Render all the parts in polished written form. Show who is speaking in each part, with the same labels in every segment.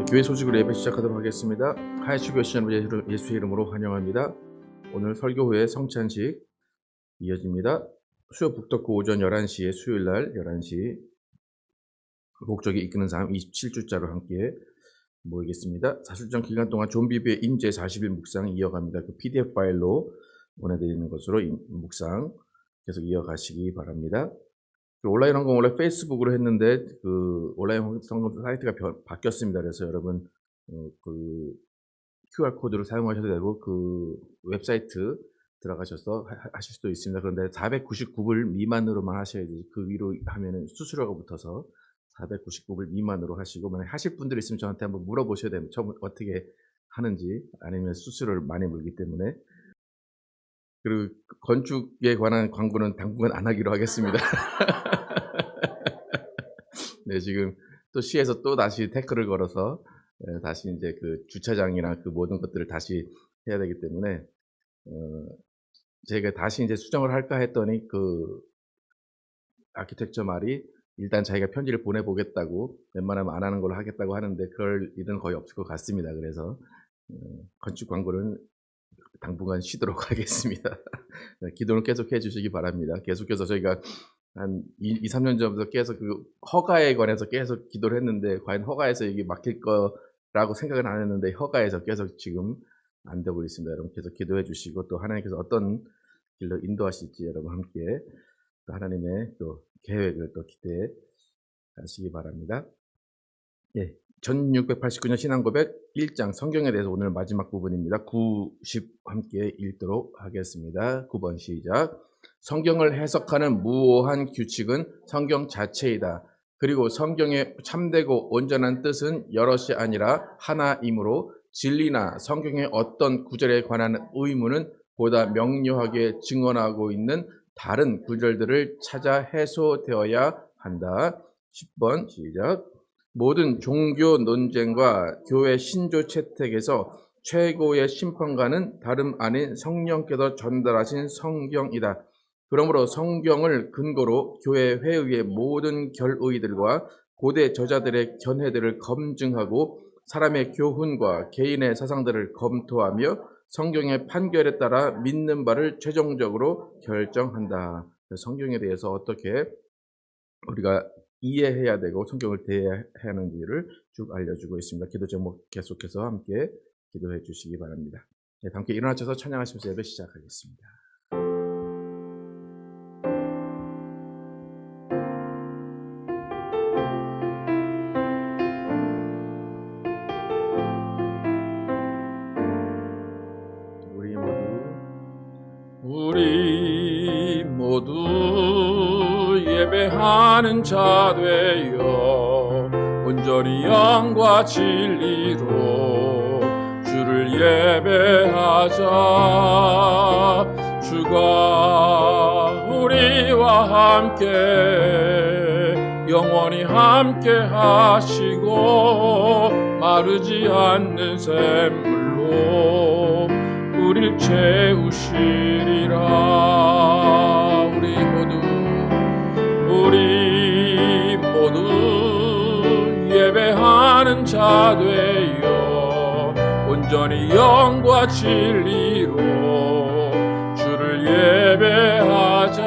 Speaker 1: 교회 소식으로 예배 시작하도록 하겠습니다. 하이축교 시즌 예수의 이름으로 환영합니다. 오늘 설교 후에 성찬식 이어집니다. 수요 북덕구 오전 11시에 수요일날 11시 목적이 이끄는 삶 27주짜로 함께 모이겠습니다. 사실정 기간 동안 존 비비의 임재 40일 묵상 이어갑니다. 그 PDF 파일로 보내드리는 것으로 묵상 계속 이어가시기 바랍니다. 온라인 헌금 원래 페이스북으로 했는데 그 온라인 헌금 사이트가 바뀌었습니다. 그래서 여러분 그 QR 코드를 사용하셔도 되고 그 웹사이트 들어가셔서 하실 수도 있습니다. 그런데 499불 미만으로만 하셔야지 그 위로 하면은 수수료가 붙어서 499불 미만으로 하시고, 만약 하실 분들 있으면 저한테 한번 물어보셔야 됩니다. 처음 어떻게 하는지, 아니면 수수료를 많이 물기 때문에. 그리고 건축에 관한 광고는 당분간 안 하기로 하겠습니다. 네, 지금 또 시에서 또 다시 태클을 걸어서 다시 이제 그 주차장이나 그 모든 것들을 다시 해야 되기 때문에 제가 다시 이제 수정을 할까 했더니 그 아키텍처 말이 일단 자기가 편지를 보내보겠다고, 웬만하면 안 하는 걸로 하겠다고 하는데 그럴 일은 거의 없을 것 같습니다. 그래서 건축 광고는 당분간 쉬도록 하겠습니다. 기도는 계속 해주시기 바랍니다. 계속해서 저희가 한 2-3년 전부터 계속 그 허가에 관해서 계속 기도를 했는데, 과연 허가에서 이게 막힐 거라고 생각은 안 했는데 허가에서 계속 지금 안 되고 있습니다. 여러분 계속 기도해 주시고, 또 하나님께서 어떤 길로 인도하실지 여러분 함께 또 하나님의 또 계획을 또 기대하시기 바랍니다. 예, 1689년 신앙고백 1장 성경에 대해서 오늘 마지막 부분입니다. 90 함께 읽도록 하겠습니다. 9번 시작. 성경을 해석하는 무오한 규칙은 성경 자체이다. 그리고 성경의 참되고 온전한 뜻은 여럿이 아니라 하나이므로 진리나 성경의 어떤 구절에 관한 의무는 보다 명료하게 증언하고 있는 다른 구절들을 찾아 해소되어야 한다. 10번 시작. 모든 종교 논쟁과 교회 신조 채택에서 최고의 심판관은 다름 아닌 성령께서 전달하신 성경이다. 그러므로 성경을 근거로 교회 회의의 모든 결의들과 고대 저자들의 견해들을 검증하고 사람의 교훈과 개인의 사상들을 검토하며 성경의 판결에 따라 믿는 바를 최종적으로 결정한다. 성경에 대해서 어떻게 우리가 이해해야 되고 성경을 대해야 하는지를 쭉 알려주고 있습니다. 기도 제목 계속해서 함께 기도해 주시기 바랍니다. 네, 함께 일어나셔서 찬양하시면서 예배 시작하겠습니다. 우리 모두 예배하는 자 되어 온전히 영과 진리로 주를 예배하자. 주가 우리와 함께 영원히 함께 하시고 마르지 않는 샘물로 우리를 채우시리라. 우리 모두 예배하는 자 되어 온전히 영과 진리로 주를 예배하자.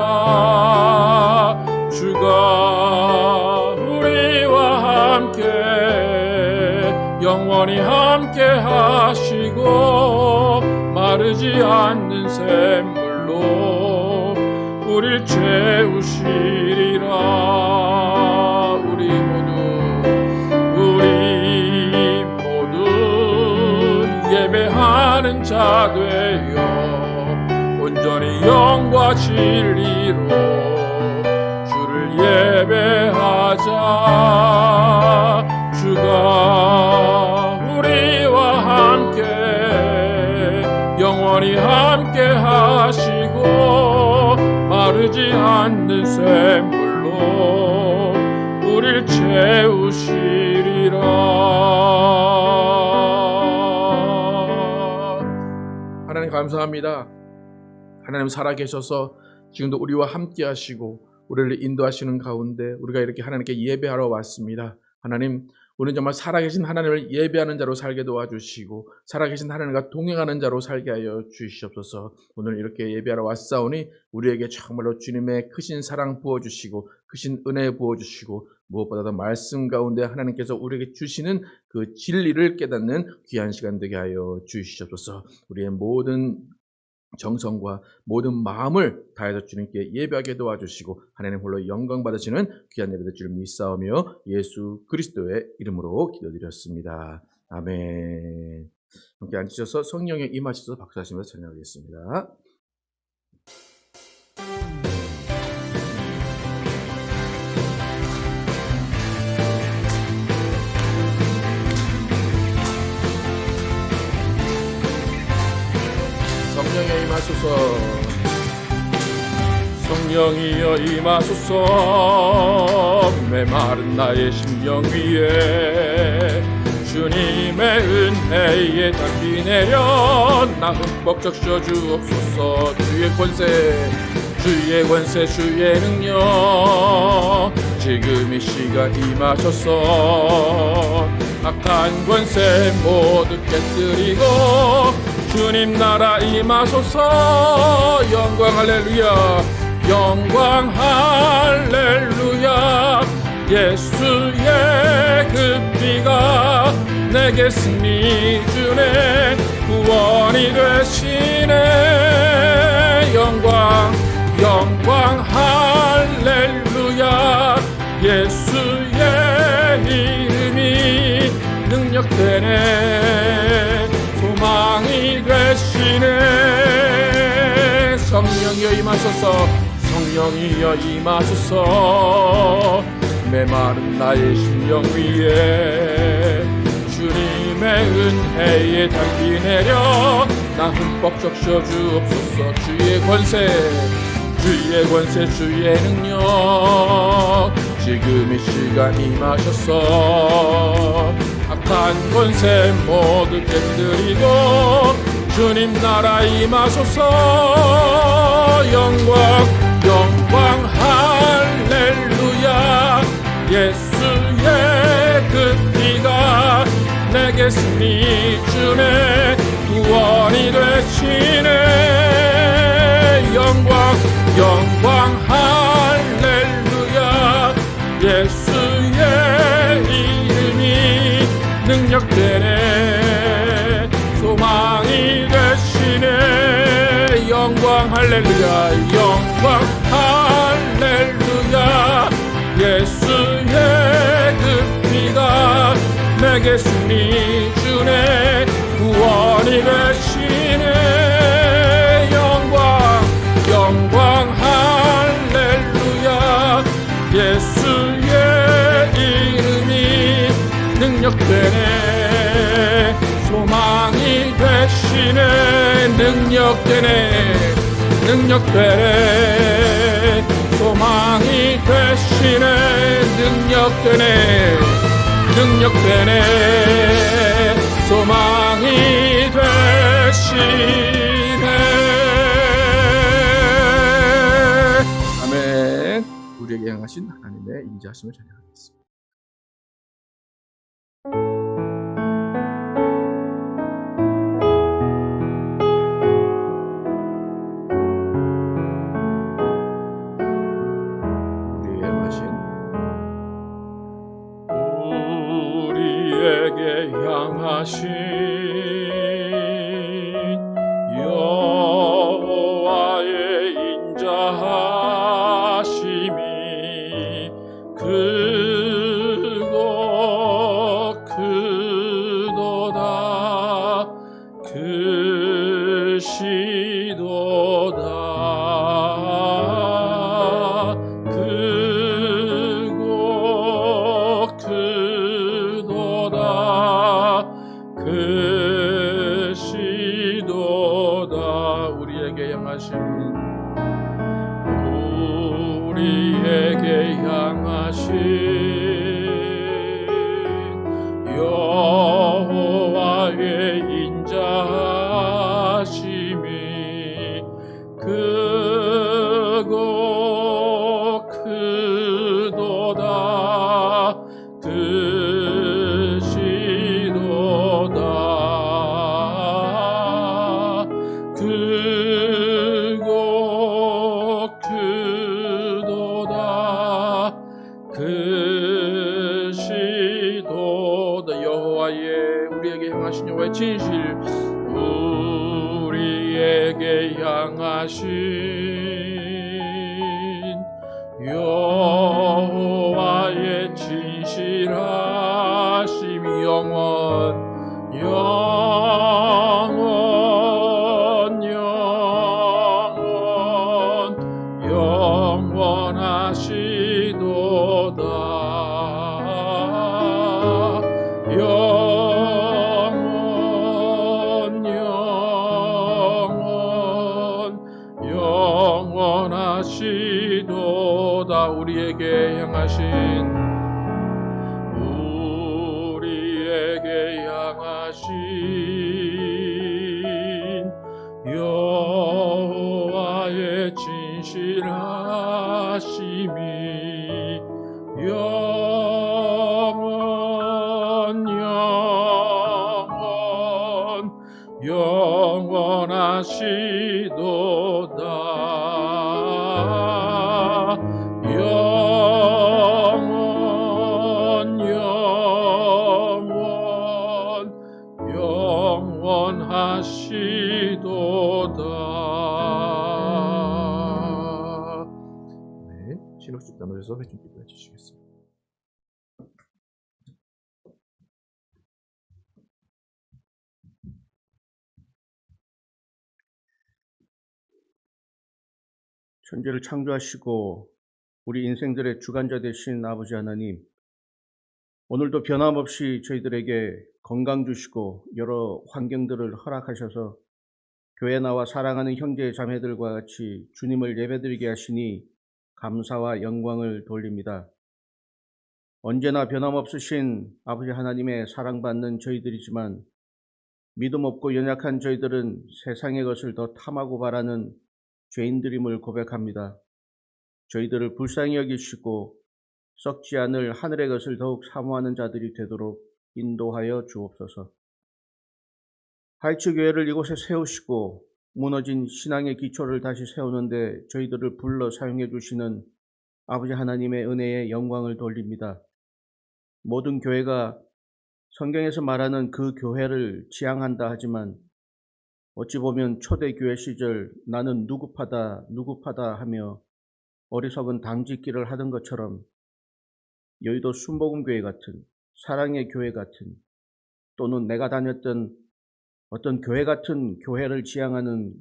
Speaker 1: 주가 우리와 함께 영원히 함께 하시고 마르지 않는 샘물로 우릴 채우시리라. 우리 모두 예배하는 자 되어 온전히 영과 진리로 주를 예배하자. 주가 우리와 함께 영원히 함께 하시고 마르지 않는 샘물로 우릴 채우시리라. 하나님 감사합니다. 하나님 살아계셔서 지금도 우리와 함께 하시고 우리를 인도하시는 가운데 우리가 이렇게 하나님께 예배하러 왔습니다. 하나님, 우리는 정말 살아계신 하나님을 예배하는 자로 살게 도와주시고 살아계신 하나님과 동행하는 자로 살게 하여 주시옵소서. 오늘 이렇게 예배하러 왔사오니 우리에게 정말로 주님의 크신 사랑 부어주시고 크신 은혜 부어주시고 무엇보다도 말씀 가운데 하나님께서 우리에게 주시는 그 진리를 깨닫는 귀한 시간 되게 하여 주시옵소서. 우리의 모든 정성과 모든 마음을 다해서 주님께 예배하게 도와주시고 하나님 홀로 영광 받으시는 귀한 예배 될 줄 믿사오며 예수 그리스도의 이름으로 기도드렸습니다. 아멘. 함께 앉으셔서 성령에 임하셔서 박수하시면서 찬양하겠습니다. 성령에 임하소서.
Speaker 2: 성령이여 임하소서. 메마른 나의 심령 위에 주님의 은혜에 담비 내려 나 흠뻑 적셔 주옵소서. 주의 권세 주의 능력 지금 이 시간 임하셔서 악한 권세 모두 깨뜨리고 주님 나라 임하소서. 영광 할렐루야 영광 할렐루야. 예수의 그 피가 내게 승리 주네 구원이 되시네. 영광 할렐루야. 예수의 이름이 능력되네 소망이 되시네. 성령이여 임하소서. 성령이여 임하소서. 메마른 나의 심령 위에 주님의 은혜에 담비 내려 나 흠뻑 적셔 주옵소서. 주의 권세 주의 능력 지금 이 시간 임하셔서 악한 권세 모두 깨뜨리고 주님 나라 임하소서. 영광 할렐루야. 예수의 그 피가 내게 승리 주네 구원이 되시네. 영광 할렐루야. 예수의 이름이 능력되네 소망이 되시네. 영광 할렐루야 영광 할렐루야. 예수의 그 피가 내게 승리 주네 구원이 되시네. 영광 할렐루야. 예수의 이름이 능력되네 소망이 되시네. 능력되네 소망이 되시네. 능력되네 소망이 되시네.
Speaker 1: 아멘. 우리에게 향하신 하나님의 인자하심을 찬양하겠습니다.
Speaker 2: 우리에게 향하신 여호와의 인자하심이 크고 크도다 크시도다 우리에게 향하신 여호와의 인자하심이 크고 크도다 크시도다 우리에게 향하신 여호와의 진실하심 영원하시도다. 우리에게 향하신 여호와의 진실하심이 영원하시도다. 영원하시도다.
Speaker 1: 네, 신옥집 나누셔서 회중 기도해 주시겠습니다.
Speaker 3: 천지를 창조하시고 우리 인생들의 주관자 되신 아버지 하나님, 오늘도 변함없이 저희들에게 건강 주시고 여러 환경들을 허락하셔서 교회 나와 사랑하는 형제 자매들과 같이 주님을 예배드리게 하시니 감사와 영광을 돌립니다. 언제나 변함없으신 아버지 하나님의 사랑받는 저희들이지만 믿음 없고 연약한 저희들은 세상의 것을 더 탐하고 바라는 죄인들임을 고백합니다. 저희들을 불쌍히 여기시고 썩지 않을 하늘의 것을 더욱 사모하는 자들이 되도록 인도하여 주옵소서. 하이츠교회를 이곳에 세우시고 무너진 신앙의 기초를 다시 세우는데 저희들을 불러 사용해 주시는 아버지 하나님의 은혜에 영광을 돌립니다. 모든 교회가 성경에서 말하는 그 교회를 지향한다 하지만 어찌 보면 초대교회 시절 나는 누구파다 하며 어리석은 당짓기를 하던 것처럼 여의도 순복음교회 같은, 사랑의 교회 같은, 또는 내가 다녔던 어떤 교회 같은 교회를 지향하는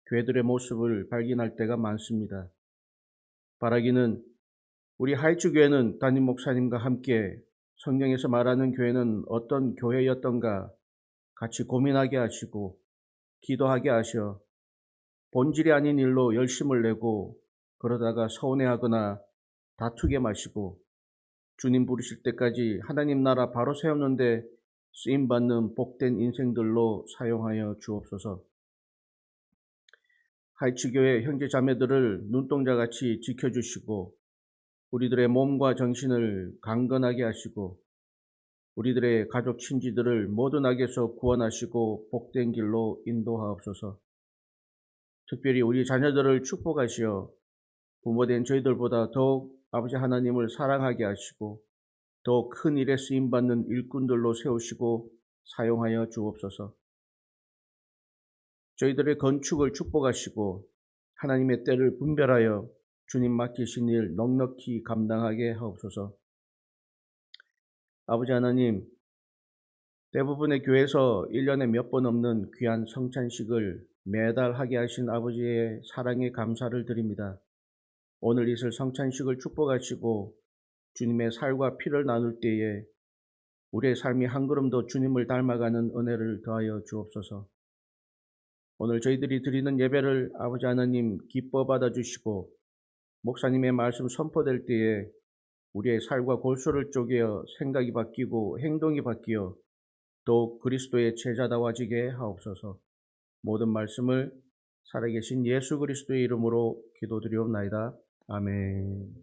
Speaker 3: 교회들의 모습을 발견할 때가 많습니다. 바라기는 우리 하이츠교회는 담임 목사님과 함께 성경에서 말하는 교회는 어떤 교회였던가 같이 고민하게 하시고 기도하게 하셔 본질이 아닌 일로 열심을 내고 그러다가 서운해하거나 다투게 마시고 주님 부르실 때까지 하나님 나라 바로 세웠는데 쓰임받는 복된 인생들로 사용하여 주옵소서. 하이츠교회 형제 자매들을 눈동자같이 지켜주시고 우리들의 몸과 정신을 강건하게 하시고 우리들의 가족 친지들을 모든 악에서 구원하시고 복된 길로 인도하옵소서. 특별히 우리 자녀들을 축복하시어 부모된 저희들보다 더욱 아버지 하나님을 사랑하게 하시고 더 큰 일에 쓰임받는 일꾼들로 세우시고 사용하여 주옵소서. 저희들의 건축을 축복하시고 하나님의 때를 분별하여 주님 맡기신 일 넉넉히 감당하게 하옵소서. 아버지 하나님, 대부분의 교회에서 1년에 몇 번 없는 귀한 성찬식을 매달 하게 하신 아버지의 사랑에 감사를 드립니다. 오늘 있을 성찬식을 축복하시고 주님의 살과 피를 나눌 때에 우리의 삶이 한 걸음 더 주님을 닮아가는 은혜를 더하여 주옵소서. 오늘 저희들이 드리는 예배를 아버지 하나님 기뻐 받아주시고 목사님의 말씀 선포될 때에 우리의 살과 골수를 쪼개어 생각이 바뀌고 행동이 바뀌어 더욱 그리스도의 제자다워지게 하옵소서. 모든 말씀을 살아계신 예수 그리스도의 이름으로 기도드리옵나이다. 아멘.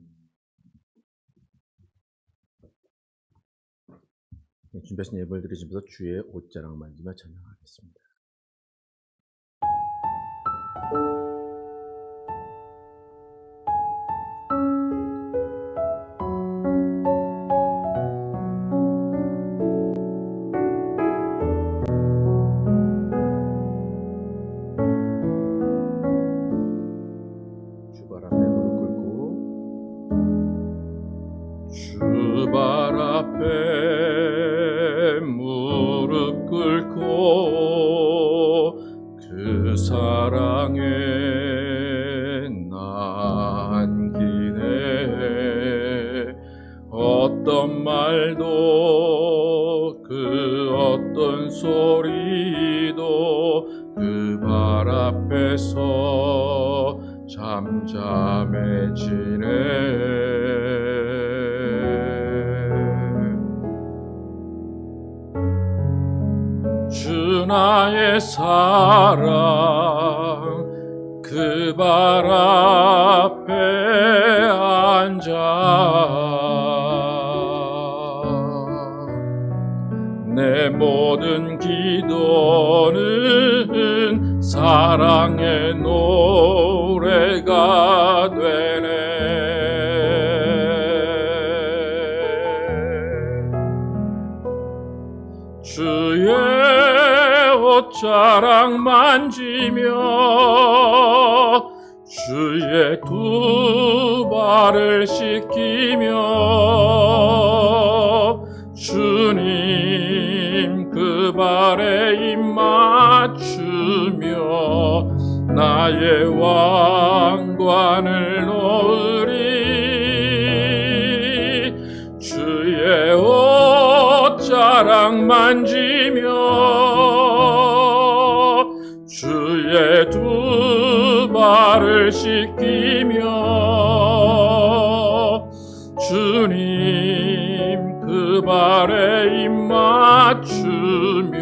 Speaker 1: 준비하신 예배를 드리시면서 주의 옷자락 만지며 찬양하겠습니다.
Speaker 2: 그 사랑에 남기네. 어떤 말도 그 어떤 소리도 그 발 앞에서 잠잠해지네. 주 나의 사랑 그 발 앞에 앉아 내 모든 기도는 사랑의 노래가 되네. 주의 옷자락 만지며 주의 두 발을 씻기며 주님 그 발에 입 맞추며 나의 왕관을 놓으리. 주의 옷자락 만지며 주의 두 발을 씻기며 주님 그 발에 입 맞추며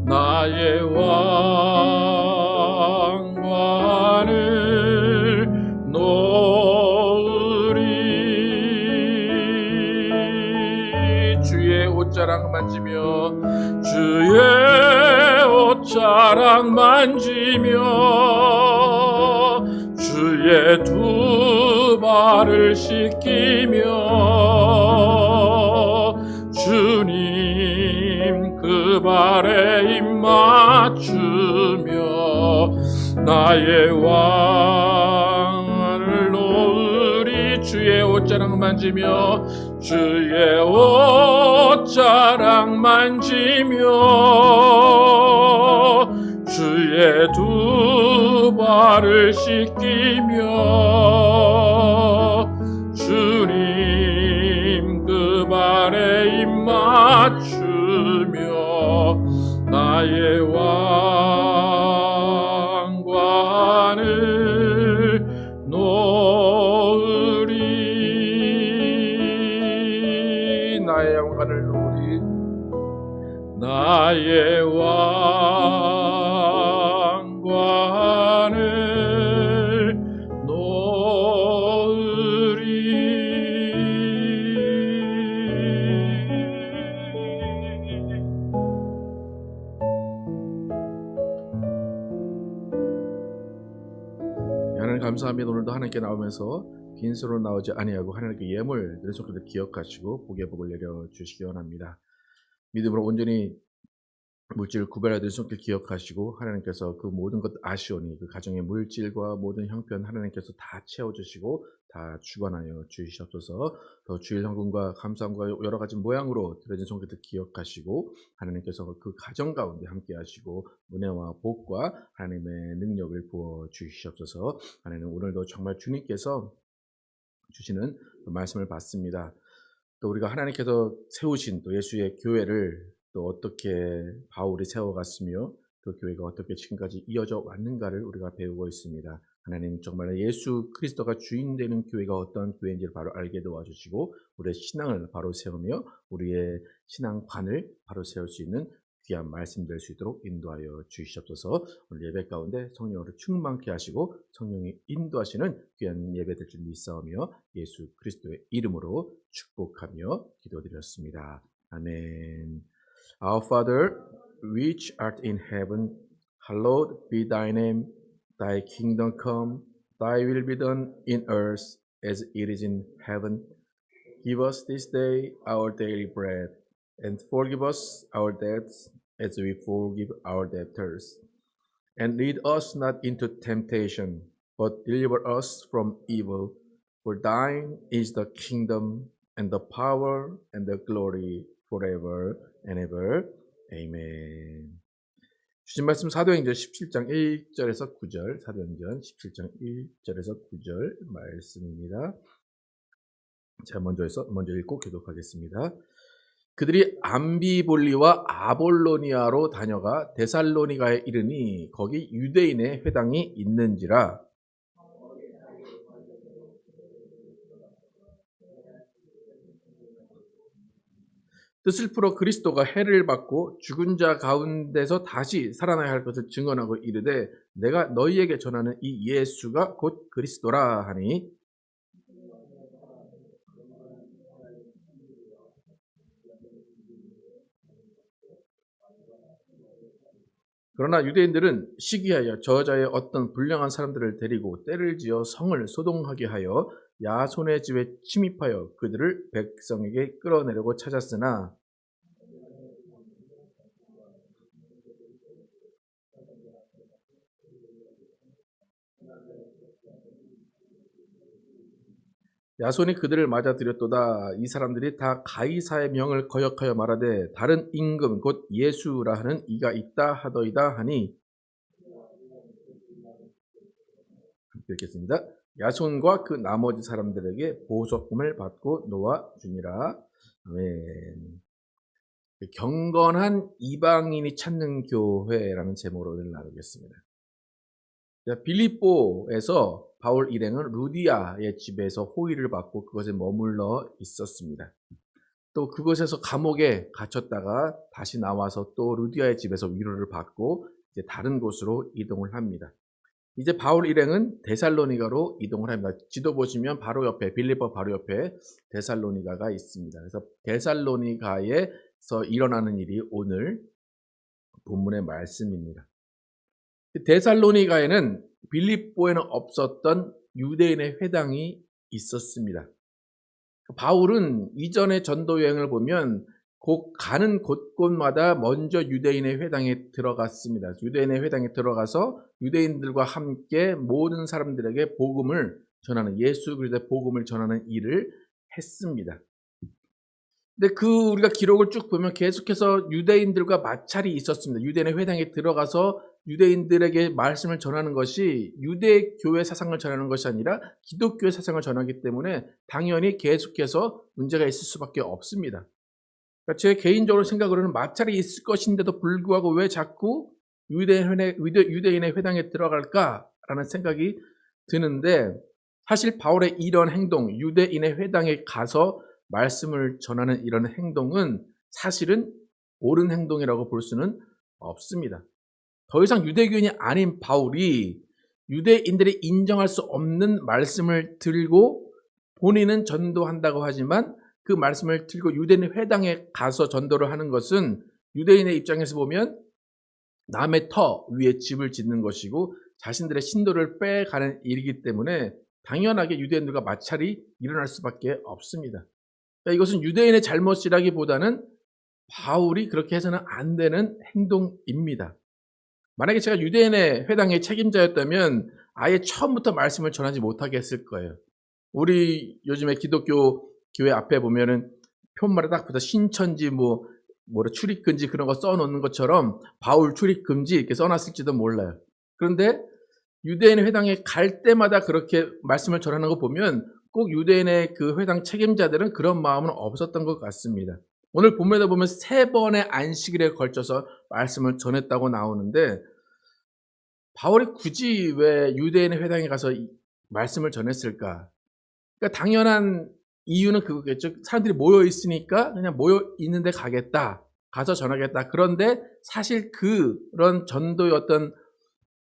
Speaker 2: 나의 왕관을 놓으리. 주의 옷자락 만지며 주의 옷자락 만지며 주의 두 발을 씻기며 주님 그 발에 입 맞추며 나의 왕을 놓으리. 주의 옷자락 만지며 주의 옷자락 만지며 주의 두 발을 씻기며 주님 그 발에 입 맞추며 나의 왕관을 놓으리. 나의 왕관을 놓으리. 나의 왕관을 놓으리.
Speaker 1: 하나님 감사합니다. 오늘도 하나님께 나오면서 빈손으로 나오지 아니하고 하나님께 예물 드린 손길을 기억하시고 복의 복을 내려 주시기 원합니다. 믿음으로 온전히 물질을 구별하듯 손길 기억하시고 하나님께서 그 모든 것 아시오니 그 가정의 물질과 모든 형편 하나님께서 다 채워주시고 다 주관하여 주시옵소서. 더 주일 헌금과 감사함과 여러 가지 모양으로 드려진 손길들 기억하시고 하나님께서 그 가정 가운데 함께 하시고 은혜와 복과 하나님의 능력을 부어 주시옵소서. 하나님 오늘도 정말 주님께서 주시는 그 말씀을 받습니다. 또 우리가 하나님께서 세우신 또 예수의 교회를 또 어떻게 바울이 세워갔으며 그 교회가 어떻게 지금까지 이어져 왔는가를 우리가 배우고 있습니다. 하나님 정말 예수 그리스도가 주인 되는 교회가 어떤 교회인지를 바로 알게 도와주시고 우리의 신앙을 바로 세우며 우리의 신앙관을 바로 세울 수 있는 귀한 말씀 될 수 있도록 인도하여 주시옵소서. 오늘 예배 가운데 성령으로 충만케 하시고 성령이 인도하시는 귀한 예배 될 줄 믿사오며 예수 그리스도의 이름으로 축복하며 기도드렸습니다. 아멘. Our Father, which art in heaven, hallowed be thy name. Thy kingdom come, thy will be done in earth as it is in heaven. Give us this day our daily bread, and forgive us our debts as we forgive our debtors. And lead us not into temptation, but deliver us from evil. For thine is the kingdom, and the power, and the glory forever and ever. Amen. 주신 말씀 사도행전 17장 1절에서 9절, 사도행전 17장 1절에서 9절 말씀입니다. 제가 먼저 읽고 교독하겠습니다. 그들이 암비볼리와 아볼로니아로 다녀가 데살로니가에 이르니 거기 유대인의 회당이 있는지라. 뜻을 풀어 그리스도가 해를 받고 죽은 자 가운데서 다시 살아나야 할 것을 증언하고 이르되 내가 너희에게 전하는 이 예수가 곧 그리스도라 하니, 그러나 유대인들은 시기하여 저자의 어떤 불량한 사람들을 데리고 때를 지어 성을 소동하게 하여 야손의 집에 침입하여 그들을 백성에게 끌어내려고 찾았으나 야손이 그들을 맞아들였도다. 이 사람들이 다 가이사의 명을 거역하여 말하되 다른 임금 곧 예수라 하는 이가 있다 하더이다 하니, 읽겠습니다. 야손과 그 나머지 사람들에게 보석금을 받고 놓아주니라. 아멘. 경건한 이방인이 찾는 교회라는 제목으로 오늘 나누겠습니다. 빌립보에서 바울 일행은 루디아의 집에서 호의를 받고 그것에 머물러 있었습니다. 또 그곳에서 감옥에 갇혔다가 다시 나와서 또 루디아의 집에서 위로를 받고 이제 다른 곳으로 이동을 합니다. 이제 바울 일행은 데살로니가로 이동을 합니다. 지도 보시면 바로 옆에, 빌립보 바로 옆에 데살로니가가 있습니다. 그래서 데살로니가에서 일어나는 일이 오늘 본문의 말씀입니다. 데살로니가에는 빌립보에는 없었던 유대인의 회당이 있었습니다. 바울은 이전의 전도 여행을 보면 가는 곳곳마다 먼저 유대인의 회당에 들어갔습니다. 유대인의 회당에 들어가서 유대인들과 함께 모든 사람들에게 복음을 전하는, 예수 그리스도의 복음을 전하는 일을 했습니다. 근데 우리가 기록을 쭉 보면 계속해서 유대인들과 마찰이 있었습니다. 유대인의 회당에 들어가서 유대인들에게 말씀을 전하는 것이 유대교회 사상을 전하는 것이 아니라 기독교의 사상을 전하기 때문에 당연히 계속해서 문제가 있을 수밖에 없습니다. 그러니까 제 개인적으로 생각으로는 마찰이 있을 것인데도 불구하고 왜 자꾸 유대인의 회당에 들어갈까라는 생각이 드는데, 사실 바울의 이런 행동, 유대인의 회당에 가서 말씀을 전하는 이런 행동은 사실은 옳은 행동이라고 볼 수는 없습니다. 더 이상 유대교인이 아닌 바울이 유대인들이 인정할 수 없는 말씀을 들고 본인은 전도한다고 하지만 그 말씀을 들고 유대인 회당에 가서 전도를 하는 것은 유대인의 입장에서 보면 남의 터 위에 집을 짓는 것이고 자신들의 신도를 빼가는 일이기 때문에 당연하게 유대인들과 마찰이 일어날 수밖에 없습니다. 이것은 유대인의 잘못이라기보다는 바울이 그렇게 해서는 안 되는 행동입니다. 만약에 제가 유대인의 회당의 책임자였다면 아예 처음부터 말씀을 전하지 못하게 했을 거예요. 우리 요즘에 기독교 교회 앞에 보면은 표말에 딱 붙어 신천지 출입금지 그런 거 써놓는 것처럼 바울 출입금지 이렇게 써놨을지도 몰라요. 그런데 유대인의 회당에 갈 때마다 그렇게 말씀을 전하는 거 보면 꼭 유대인의 그 회당 책임자들은 그런 마음은 없었던 것 같습니다. 오늘 본문에 보면 3번의 안식일에 걸쳐서 말씀을 전했다고 나오는데 바울이 굳이 왜 유대인의 회당에 가서 말씀을 전했을까? 그러니까 당연한 이유는 그거겠죠. 사람들이 모여 있으니까 그냥 모여 있는데 가서 전하겠다. 그런데 사실 그런 전도의 어떤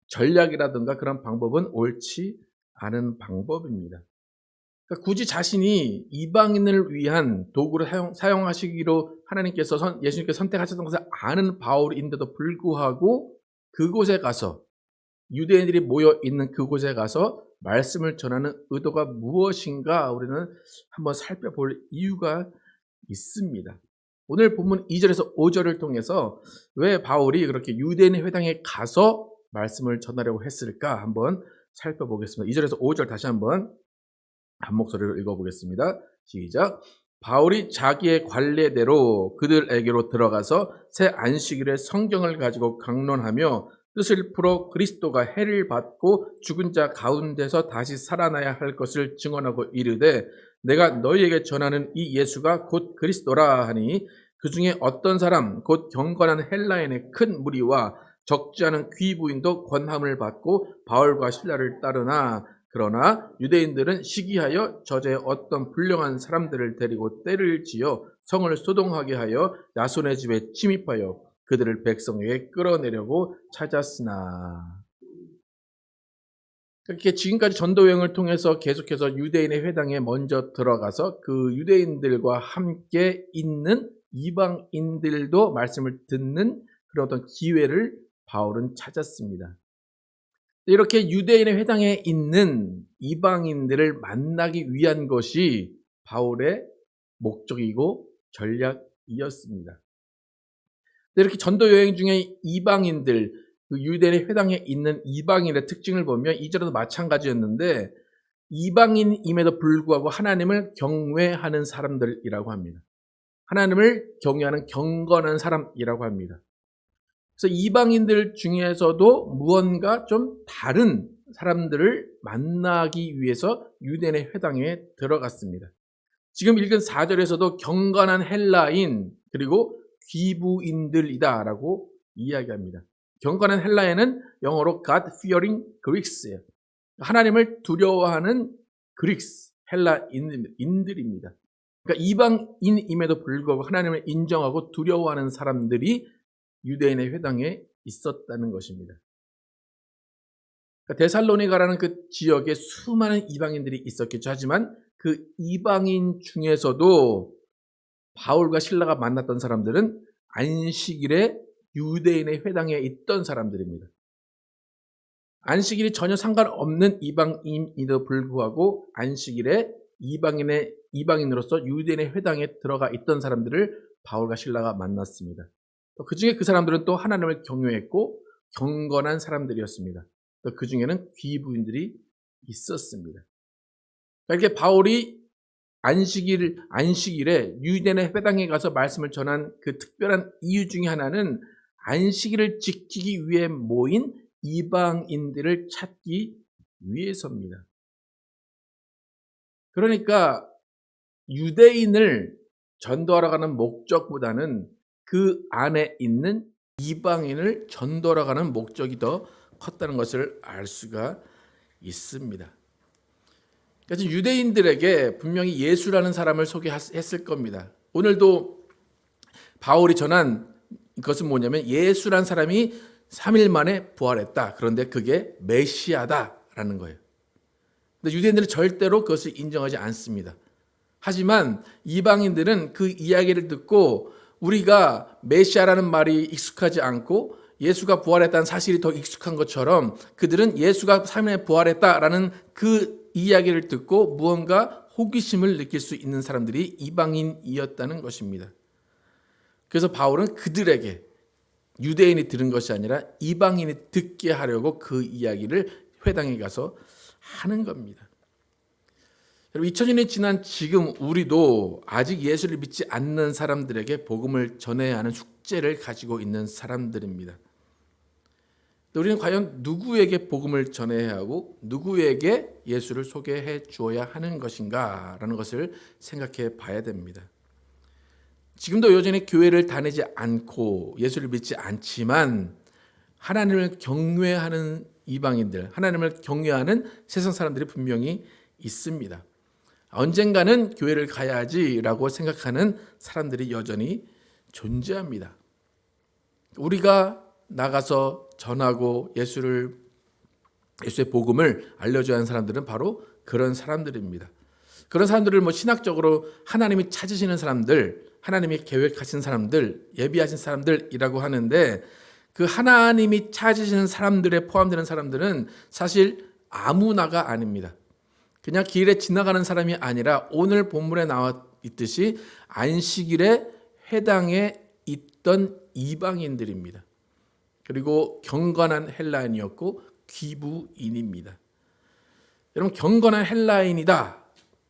Speaker 1: 전략이라든가 그런 방법은 옳지 않은 방법입니다. 그러니까 굳이 자신이 이방인을 위한 도구를 사용하시기로 하나님께서 예수님께서 선택하셨던 것을 아는 바울인데도 불구하고 그곳에 가서 유대인들이 모여 있는 그곳에 가서 말씀을 전하는 의도가 무엇인가 우리는 한번 살펴볼 이유가 있습니다. 오늘 본문 2절에서 5절을 통해서 왜 바울이 그렇게 유대인의 회당에 가서 말씀을 전하려고 했을까 한번 살펴보겠습니다. 2절에서 5절 다시 한번 한 목소리로 읽어보겠습니다. 시작. 바울이 자기의 관례대로 그들에게로 들어가서 새 안식일에 성경을 가지고 강론하며 뜻을 풀어 그리스도가 해를 받고 죽은 자 가운데서 다시 살아나야 할 것을 증언하고 이르되 내가 너희에게 전하는 이 예수가 곧 그리스도라 하니 그 중에 어떤 사람 곧 경건한 헬라인의 큰 무리와 적지 않은 귀부인도 권함을 받고 바울과 실라를 따르나 그러나 유대인들은 시기하여 저제 어떤 불량한 사람들을 데리고 때를 지어 성을 소동하게 하여 야손의 집에 침입하여 그들을 백성에게 끌어내려고 찾았으나. 그렇게 지금까지 전도 여행을 통해서 계속해서 유대인의 회당에 먼저 들어가서 그 유대인들과 함께 있는 이방인들도 말씀을 듣는 그런 어떤 기회를 바울은 찾았습니다. 이렇게 유대인의 회당에 있는 이방인들을 만나기 위한 것이 바울의 목적이고 전략이었습니다. 이렇게 전도 여행 중에 이방인들, 그 유대인의 회당에 있는 이방인의 특징을 보면 이전에도 마찬가지였는데 이방인임에도 불구하고 하나님을 경외하는 사람들이라고 합니다. 하나님을 경외하는 경건한 사람이라고 합니다. 그래서 이방인들 중에서도 무언가 좀 다른 사람들을 만나기 위해서 유대인의 회당에 들어갔습니다. 지금 읽은 4절에서도 경건한 헬라인 그리고 귀부인들이다라고 이야기합니다. 경건한 헬라인은 영어로 God-fearing Greeks예요. 하나님을 두려워하는 그리스, 헬라인들입니다. 그러니까 이방인임에도 불구하고 하나님을 인정하고 두려워하는 사람들이 유대인의 회당에 있었다는 것입니다. 그러니까 데살로니가라는 그 지역에 수많은 이방인들이 있었겠죠. 하지만 그 이방인 중에서도 바울과 실라가 만났던 사람들은 안식일에 유대인의 회당에 있던 사람들입니다. 안식일이 전혀 상관없는 이방인에도 불구하고 안식일에 이방인으로서 유대인의 회당에 들어가 있던 사람들을 바울과 실라가 만났습니다. 그 중에 그 사람들은 또 하나님을 경외했고 경건한 사람들이었습니다. 또 그 중에는 귀부인들이 있었습니다. 이렇게 바울이 안식일에 유대인의 회당에 가서 말씀을 전한 그 특별한 이유 중에 하나는 안식일을 지키기 위해 모인 이방인들을 찾기 위해서입니다. 그러니까 유대인을 전도하러 가는 목적보다는 그 안에 있는 이방인을 전도하러 가는 목적이 더 컸다는 것을 알 수가 있습니다. 그래서 유대인들에게 분명히 예수라는 사람을 소개했을 겁니다. 오늘도 바울이 전한 것은 뭐냐면 예수라는 사람이 3일 만에 부활했다. 그런데 그게 메시아다라는 거예요. 근데 유대인들은 절대로 그것을 인정하지 않습니다. 하지만 이방인들은 그 이야기를 듣고 우리가 메시아라는 말이 익숙하지 않고 예수가 부활했다는 사실이 더 익숙한 것처럼 그들은 예수가 3일에 부활했다라는 그 이야기를 듣고 무언가 호기심을 느낄 수 있는 사람들이 이방인이었다는 것입니다. 그래서 바울은 그들에게 유대인이 들은 것이 아니라 이방인이 듣게 하려고 그 이야기를 회당에 가서 하는 겁니다. 여러분 2000년이 지난 지금 우리도 아직 예수를 믿지 않는 사람들에게 복음을 전해야 하는 숙제를 가지고 있는 사람들입니다. 우리는 과연 누구에게 복음을 전해야 하고 누구에게 예수를 소개해 주어야 하는 것인가라는 것을 생각해 봐야 됩니다. 지금도 여전히 교회를 다니지 않고 예수를 믿지 않지만 하나님을 경외하는 이방인들, 하나님을 경외하는 세상 사람들이 분명히 있습니다. 언젠가는 교회를 가야지라고 생각하는 사람들이 여전히 존재합니다. 우리가 나가서 전하고 예수의 복음을 알려줘야 하는 사람들은 바로 그런 사람들입니다. 그런 사람들을 신학적으로 하나님이 찾으시는 사람들, 하나님이 계획하신 사람들, 예비하신 사람들이라고 하는데 그 하나님이 찾으시는 사람들에 포함되는 사람들은 사실 아무나가 아닙니다. 그냥 길에 지나가는 사람이 아니라 오늘 본문에 나와 있듯이 안식일에 회당에 있던 이방인들입니다. 그리고 경건한 헬라인이었고 귀부인입니다. 여러분 경건한 헬라인이다.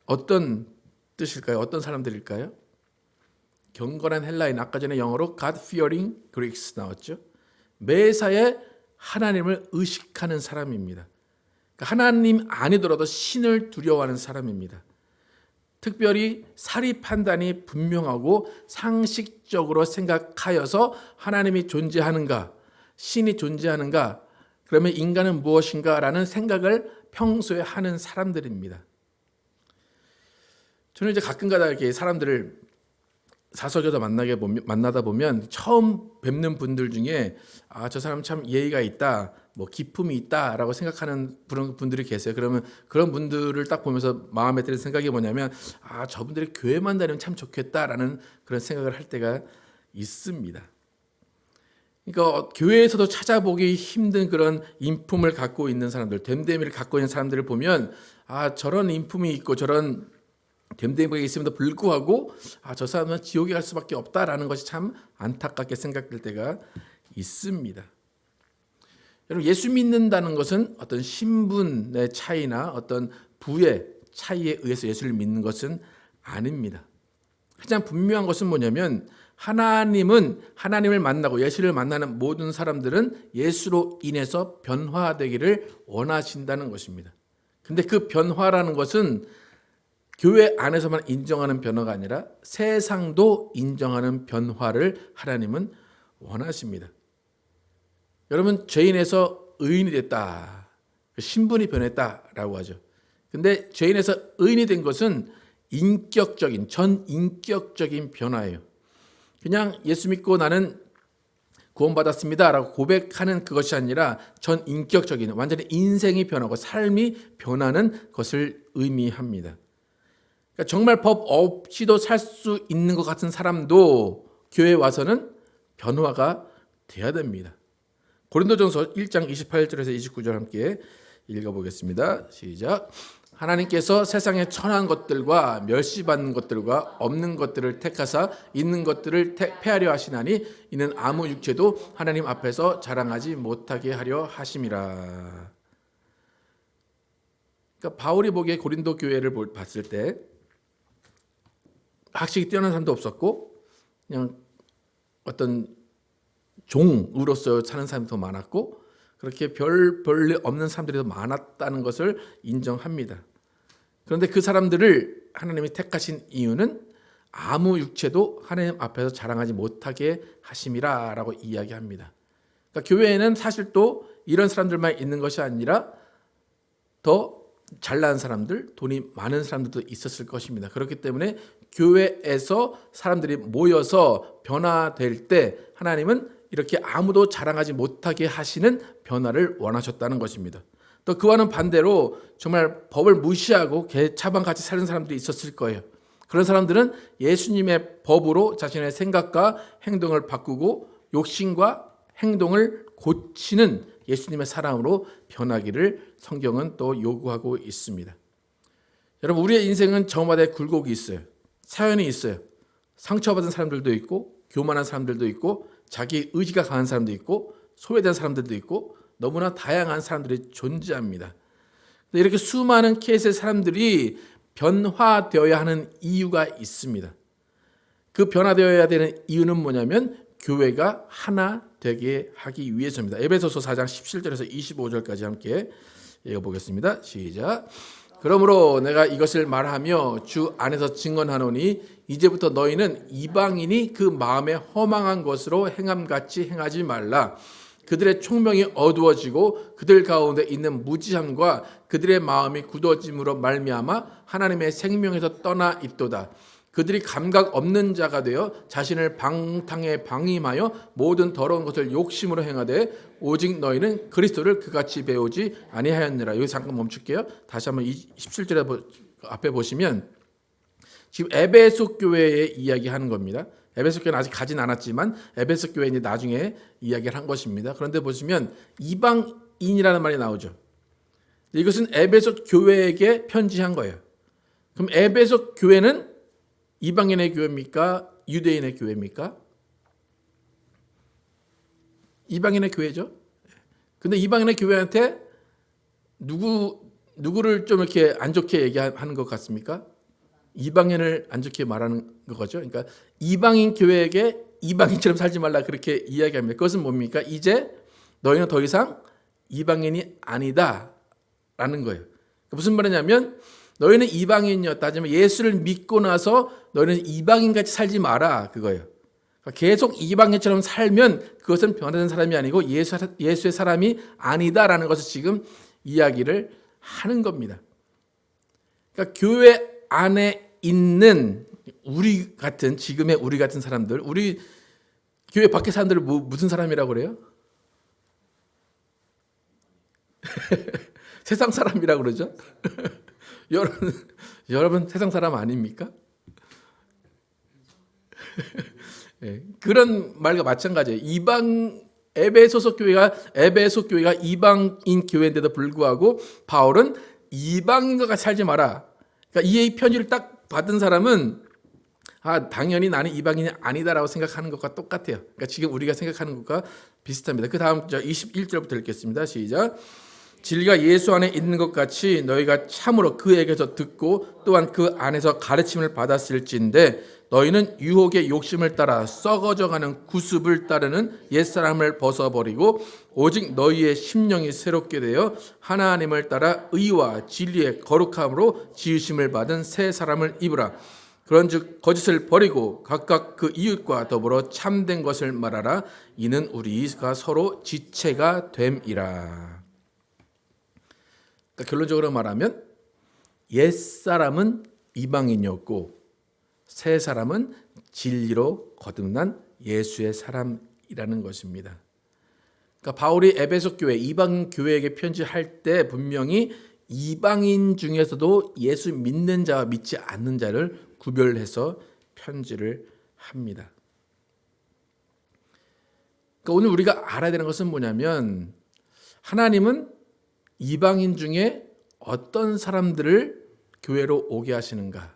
Speaker 1: 어떤
Speaker 2: 뜻일까요? 어떤 사람들일까요? 경건한 헬라인, 아까 전에 영어로 God-fearing Greeks 나왔죠. 매사에 하나님을 의식하는 사람입니다. 그러니까 하나님 아니더라도 신을 두려워하는 사람입니다. 특별히 사리 판단이 분명하고 상식적으로 생각하여서 하나님이 존재하는가, 신이 존재하는가, 그러면 인간은 무엇인가라는 생각을 평소에 하는 사람들입니다. 저는 이제 가끔가다 이렇게 사람들을 사석에서 만나다 보면 처음 뵙는 분들 중에 저 사람 참 예의가 있다, 뭐 기품이 있다라고 생각하는 그런 분들이 계세요. 그러면 그런 분들을 딱 보면서 마음에 드는 생각이 뭐냐면 저분들이 교회만 다니면 참 좋겠다라는 그런 생각을 할 때가 있습니다. 그러니까 교회에서도 찾아보기 힘든 그런 인품을 갖고 있는 사람들, 됨됨이를 갖고 있는 사람들을 보면 저런 인품이 있고 저런 됨됨이가 있음에도 불구하고 저 사람은 지옥에 갈 수밖에 없다라는 것이 참 안타깝게 생각될 때가 있습니다. 여러분, 예수 믿는다는 것은 어떤 신분의 차이나 어떤 부의 차이에 의해서 예수를 믿는 것은 아닙니다. 가장 분명한 것은 뭐냐면 하나님을 만나고 예수를 만나는 모든 사람들은 예수로 인해서 변화되기를 원하신다는 것입니다. 근데 그 변화라는 것은 교회 안에서만 인정하는 변화가 아니라 세상도 인정하는 변화를 하나님은 원하십니다. 여러분, 죄인에서 의인이 됐다, 신분이 변했다라고 하죠. 근데 죄인에서 의인이 된 것은 전인격적인 변화예요. 그냥 예수 믿고 나는 구원받았습니다라고 고백하는 그것이 아니라 전인격적인, 완전히 인생이 변하고 삶이 변하는 것을 의미합니다. 그러니까 정말 법 없이도 살 수 있는 것 같은 사람도 교회에 와서는 변화가 돼야 됩니다. 고린도전서 1장 28절에서 29절 함께 읽어보겠습니다. 시작. 하나님께서 세상에 천한 것들과 멸시받는 것들과 없는 것들을 택하사 있는 것들을 폐하려 하시나니 이는 아무 육체도 하나님 앞에서 자랑하지 못하게 하려 하심이라. 그러니까 바울이 보기에 고린도 교회를 봤을 때 학식이 뛰어난 사람도 없었고 그냥 어떤 종으로서 사는 사람이 더 많았고 그렇게 별볼일 없는 사람들이 더 많았다는 것을 인정합니다. 그런데 그 사람들을 하나님이 택하신 이유는 아무 육체도 하나님 앞에서 자랑하지 못하게 하심이라 라고 이야기합니다. 그러니까 교회에는 사실 또 이런 사람들만 있는 것이 아니라 더 잘난 사람들, 돈이 많은 사람들도 있었을 것입니다. 그렇기 때문에 교회에서 사람들이 모여서 변화될 때 하나님은 이렇게 아무도 자랑하지 못하게 하시는 변화를 원하셨다는 것입니다. 또 그와는 반대로 정말 법을 무시하고 개차반같이 사는 사람들이 있었을 거예요. 그런 사람들은 예수님의 법으로 자신의 생각과 행동을 바꾸고 욕심과 행동을 고치는 예수님의 사랑으로 변하기를 성경은 또 요구하고 있습니다. 여러분, 우리의 인생은 저마다의 굴곡이 있어요. 사연이 있어요. 상처받은 사람들도 있고 교만한 사람들도 있고 자기 의지가 강한 사람도 있고 소외된 사람들도 있고 너무나 다양한 사람들이 존재합니다. 이렇게 수많은 케이스의 사람들이 변화되어야 하는 이유가 있습니다. 그 변화되어야 되는 이유는 뭐냐면 교회가 하나 되게 하기 위해서입니다. 에베소서 4장 17절에서 25절까지 함께 읽어보겠습니다. 시작. 그러므로 내가 이것을 말하며 주 안에서 증언하노니 이제부터 너희는 이방인이 그 마음에 허망한 것으로 행함같이 행하지 말라. 그들의 총명이 어두워지고 그들 가운데 있는 무지함과 그들의 마음이 굳어짐으로 말미암아 하나님의 생명에서 떠나 있도다. 그들이 감각 없는 자가 되어 자신을 방탕에 방임하여 모든 더러운 것을 욕심으로 행하되 오직 너희는 그리스도를 그같이 배우지 아니하였느라. 여기 잠깐 멈출게요. 다시 한번 17절에 앞에 보시면 지금 에베소 교회의 이야기하는 겁니다. 에베소 교회는 아직 가진 않았지만 에베소 교회는 이제 나중에 이야기를 한 것입니다. 그런데 보시면 이방인이라는 말이 나오죠. 이것은 에베소 교회에게 편지한 거예요. 그럼 에베소 교회는 이방인의 교회입니까? 유대인의 교회입니까? 이방인의 교회죠. 근데 이방인의 교회한테 누구를 좀 이렇게 안 좋게 얘기하는 것 같습니까? 이방인을 안 좋게 말하는 거죠. 그러니까 이방인 교회에게 이방인처럼 살지 말라 그렇게 이야기합니다. 그것은 뭡니까? 이제 너희는 더 이상 이방인이 아니다라는 거예요. 무슨 말이냐면 너희는 이방인이었다 하지만 예수를 믿고 나서 너희는 이방인같이 살지 마라 그거예요. 그러니까 계속 이방인처럼 살면 그것은 변화된 사람이 아니고 예수의 사람이 아니다라는 것을 지금 이야기를 하는 겁니다. 그러니까 교회 안에 있는 우리 같은 지금의 우리 같은 사람들, 우리 교회 밖에 사람들을 무슨 사람이라고 그래요? 세상 사람이라고 그러죠. 여러분 세상 사람 아닙니까? 네, 그런 말과 마찬가지예요. 에베소 교회가 이방인 교회인데도 불구하고 바울은 이방인과 같이 살지 마라. 그러니까 이 편지를 딱 받은 사람은 당연히 나는 이방인이 아니다라고 생각하는 것과 똑같아요. 그러니까 지금 우리가 생각하는 것과 비슷합니다. 그 다음 21절부터 읽겠습니다. 시작. 진리가 예수 안에 있는 것 같이 너희가 참으로 그에게서 듣고 또한 그 안에서 가르침을 받았을진데 너희는 유혹의 욕심을 따라 썩어져가는 구습을 따르는 옛사람을 벗어버리고 오직 너희의 심령이 새롭게 되어 하나님을 따라 의와 진리의 거룩함으로 지으심을 받은 새 사람을 입으라. 그런즉 거짓을 버리고 각각 그 이웃과 더불어 참된 것을 말하라. 이는 우리가 서로 지체가 됨이라. 그러니까 결론적으로 말하면 옛사람은 이방인이었고 새 사람은 진리로 거듭난 예수의 사람이라는 것입니다. 그러니까 바울이 에베소 교회, 이방 교회에게 편지할 때 분명히 이방인 중에서도 예수 믿는 자와 믿지 않는 자를 구별해서 편지를 합니다. 그러니까 오늘 우리가 알아야 되는 것은 뭐냐면 하나님은 이방인 중에 어떤 사람들을 교회로 오게 하시는가,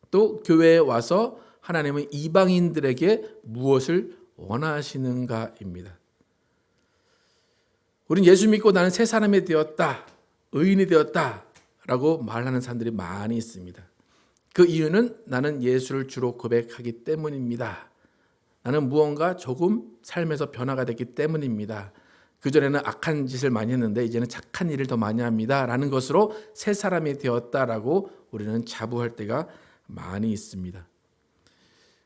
Speaker 2: 또 교회에 와서 하나님은 이방인들에게 무엇을 원하시는가입니다. 우린 예수 믿고 나는 새 사람이 되었다, 의인이 되었다라고 말하는 사람들이 많이 있습니다. 그 이유는 나는 예수를 주로 고백하기 때문입니다. 나는 무언가 조금 삶에서 변화가 됐기 때문입니다. 그전에는 악한 짓을 많이 했는데 이제는 착한 일을 더 많이 합니다. 라는 것으로 새 사람이 되었다라고 우리는 자부할 때가 많이 있습니다.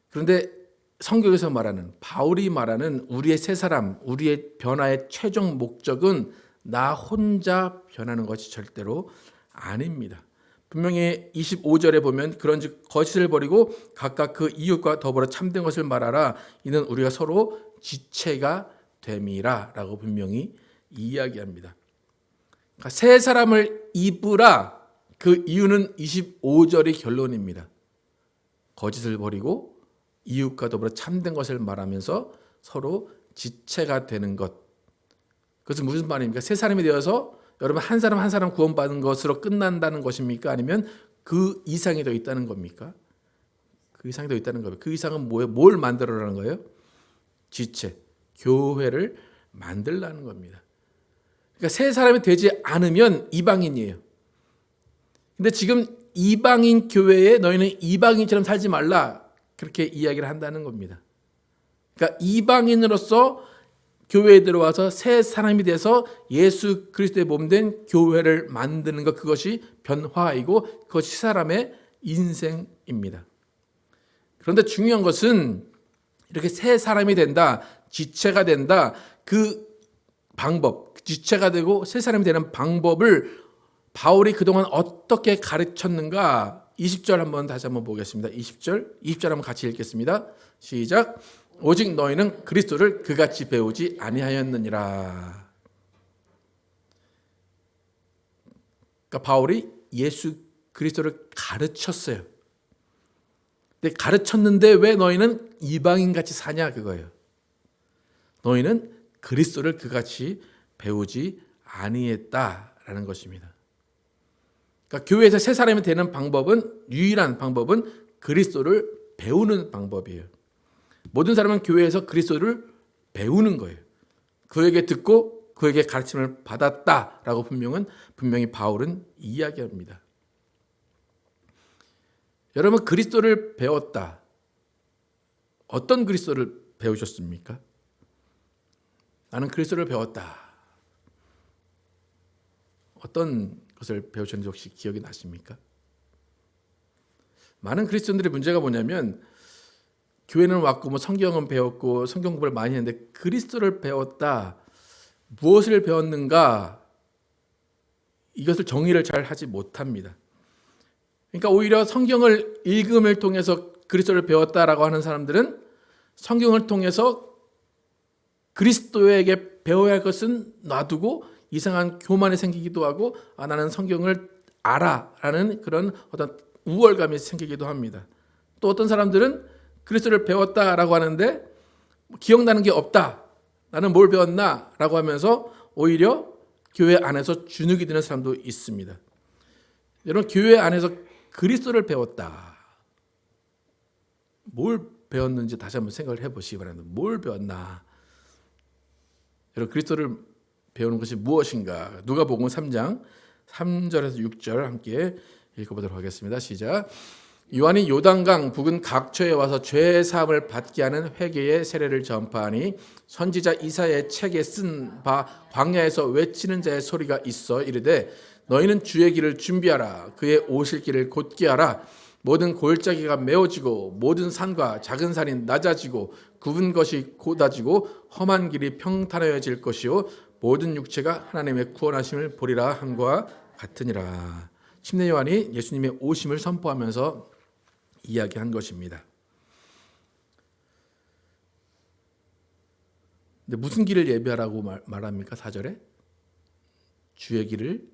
Speaker 2: 그런데 성경에서 말하는, 바울이 말하는 우리의 새 사람, 우리의 변화의 최종 목적은 나 혼자 변하는 것이 절대로 아닙니다. 분명히 25절에 보면 그런즉 거짓을 버리고 각각 그 이웃과 더불어 참된 것을 말하라. 이는 우리가 서로 지체가 됨이라 라고 분명히 이야기합니다. 그러니까 새 사람을 입으라. 그 이유는 25절의 결론입니다. 거짓을 버리고 이웃과 더불어 참된 것을 말하면서 서로 지체가 되는 것. 그것은 무슨 말입니까? 새 사람이 되어서 여러분 한 사람 한 사람 구원받은 것으로 끝난다는 것입니까? 아니면 그 이상이 더 있다는 겁니까? 그 이상이 더 있다는 거예요. 그 이상은 뭐예요? 뭘 만들어라는 거예요? 지체, 교회를 만들라는 겁니다. 그러니까 새 사람이 되지 않으면 이방인이에요. 근데 지금 이방인 교회에 너희는 이방인처럼 살지 말라 그렇게 이야기를 한다는 겁니다. 그러니까 이방인으로서 교회에 들어와서 새 사람이 돼서 예수 그리스도의 몸된 교회를 만드는 것, 그것이 변화이고 그것이 사람의 인생입니다. 그런데 중요한 것은 이렇게 새 사람이 된다, 지체가 된다, 그 방법, 지체가 되고 새 사람이 되는 방법을 바울이 그동안 어떻게 가르쳤는가 20절 한번 다시 한번 보겠습니다. 20절 한번 같이 읽겠습니다. 시작. 오직 너희는 그리스도를 그같이 배우지 아니하였느니라. 그러니까 바울이 예수 그리스도를 가르쳤어요. 근데 가르쳤는데 왜 너희는 이방인같이 사냐 그거예요. 너희는 그리스도를 그같이 배우지 아니했다라는 것입니다. 그러니까 교회에서 새 사람이 되는 방법은, 유일한 방법은 그리스도를 배우는 방법이에요. 모든 사람은 교회에서 그리스도를 배우는 거예요. 그에게 듣고 그에게 가르침을 받았다라고 분명히 바울은 이야기합니다. 여러분 그리스도를 배웠다. 어떤 그리스도를 배우셨습니까? 나는 그리스도를 배웠다. 어떤 것을 배우셨는지 혹시 기억이 나십니까? 많은 그리스도인들의 문제가 뭐냐면 교회는 왔고 뭐 성경은 배웠고 성경 공부를 많이 했는데 그리스도를 배웠다. 무엇을 배웠는가? 이것을 정의를 잘 하지 못합니다. 그러니까 오히려 성경을 읽음을 통해서 그리스도를 배웠다라고 하는 사람들은 성경을 통해서 그리스도에게 배워야 할 것은 놔두고 이상한 교만이 생기기도 하고 나는 성경을 알아라는 그런 어떤 우월감이 생기기도 합니다. 또 어떤 사람들은 그리스도를 배웠다라고 하는데 기억나는 게 없다. 나는 뭘 배웠나라고 하면서 오히려 교회 안에서 주눅이 드는 사람도 있습니다. 여러분 교회 안에서 그리스도를 배웠다. 뭘 배웠는지 다시 한번 생각을 해보시기 바랍니다. 뭘 배웠나? 여러분 그리스도를 배우는 것이 무엇인가? 누가복음 3장 3절에서 6절 함께 읽어보도록 하겠습니다. 시작. 요한이 요단강 부근 각처에 와서 죄 사함을 받게 하는 회개의 세례를 전파하니 선지자 이사야의 책에 쓴 바 광야에서 외치는 자의 소리가 있어 이르되 너희는 주의 길을 준비하라. 그의 오실 길을 곧게 하라. 모든 골짜기가 메워지고 모든 산과 작은 산이 낮아지고 굽은 것이 곧아지고 험한 길이 평탄해질 것이요 모든 육체가 하나님의 구원하심을 보리라 함과 같으니라. 침례 요한이 예수님의 오심을 선포하면서 이야기한 것입니다. 근데 무슨 길을 예비하라고 말합니까? 4절에 주의 길을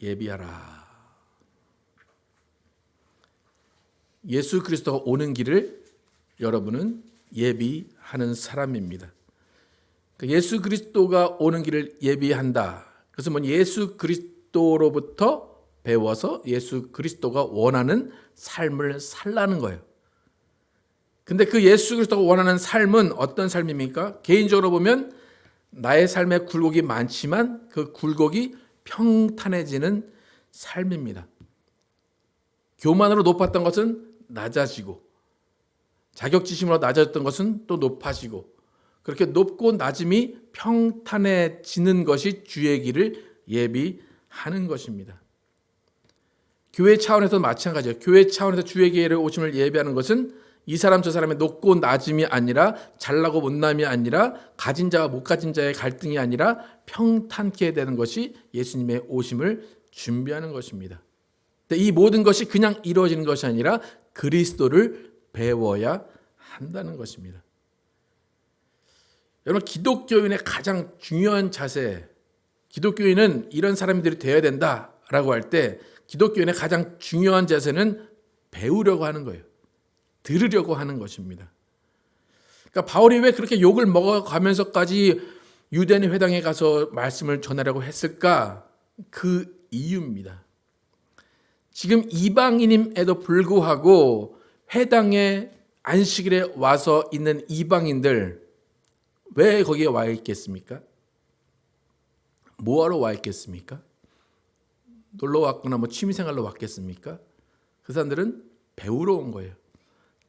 Speaker 2: 예비하라. 예수 그리스도가 오는 길을 여러분은 예비하는 사람입니다. 예수 그리스도가 오는 길을 예비한다. 그래서 뭐 예수 그리스도로부터 배워서 예수 그리스도가 원하는 삶을 살라는 거예요. 근데 그 예수 그리스도가 원하는 삶은 어떤 삶입니까? 개인적으로 보면 나의 삶에 굴곡이 많지만 그 굴곡이 평탄해지는 삶입니다. 교만으로 높았던 것은 낮아지고 자격지심으로 낮아졌던 것은 또 높아지고 그렇게 높고 낮음이 평탄해지는 것이 주의 길을 예비하는 것입니다. 교회 차원에서도 마찬가지예요. 교회 차원에서 주의 길의 오심을 예비하는 것은 이 사람 저 사람의 높고 낮음이 아니라 잘나고 못남이 아니라 가진 자와 못 가진 자의 갈등이 아니라 평탄케 되는 것이 예수님의 오심을 준비하는 것입니다. 이 모든 것이 그냥 이루어지는 것이 아니라 그리스도를 배워야 한다는 것입니다. 여러분 기독교인의 가장 중요한 자세, 기독교인은 이런 사람들이 되어야 된다라고 할 때 기독교인의 가장 중요한 자세는 배우려고 하는 거예요. 들으려고 하는 것입니다. 그러니까 바울이 왜 그렇게 욕을 먹어가면서까지 유대인 회당에 가서 말씀을 전하려고 했을까? 그 이유입니다. 지금 이방인임에도 불구하고 회당에 안식일에 와서 있는 이방인들 왜 거기에 와 있겠습니까? 뭐하러 와 있겠습니까? 놀러 왔거나 뭐 취미생활로 왔겠습니까? 그 사람들은 배우러 온 거예요.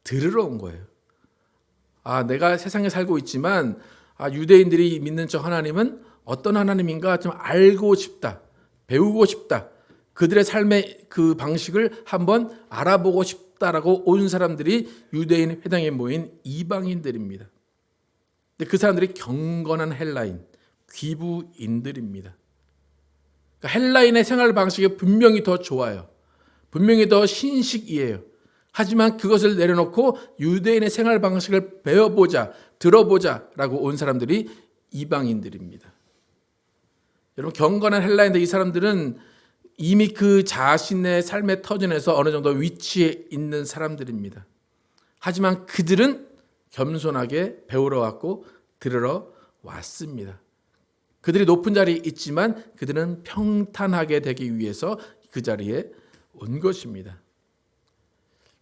Speaker 2: 들으러 온 거예요. 내가 세상에 살고 있지만 유대인들이 믿는 저 하나님은 어떤 하나님인가 좀 알고 싶다. 배우고 싶다. 그들의 삶의 그 방식을 한번 알아보고 싶다라고 온 사람들이 유대인 회당에 모인 이방인들입니다. 근데 그 사람들이 경건한 헬라인, 귀부인들입니다. 그러니까 헬라인의 생활 방식이 분명히 더 좋아요. 분명히 더 신식이에요. 하지만 그것을 내려놓고 유대인의 생활 방식을 배워보자, 들어보자라고 온 사람들이 이방인들입니다. 여러분 경건한 헬라인들 이 사람들은 이미 그 자신의 삶의 터전에서 어느 정도 위치에 있는 사람들입니다. 하지만 그들은 겸손하게 배우러 왔고 들으러 왔습니다. 그들이 높은 자리에 있지만 그들은 평탄하게 되기 위해서 그 자리에 온 것입니다.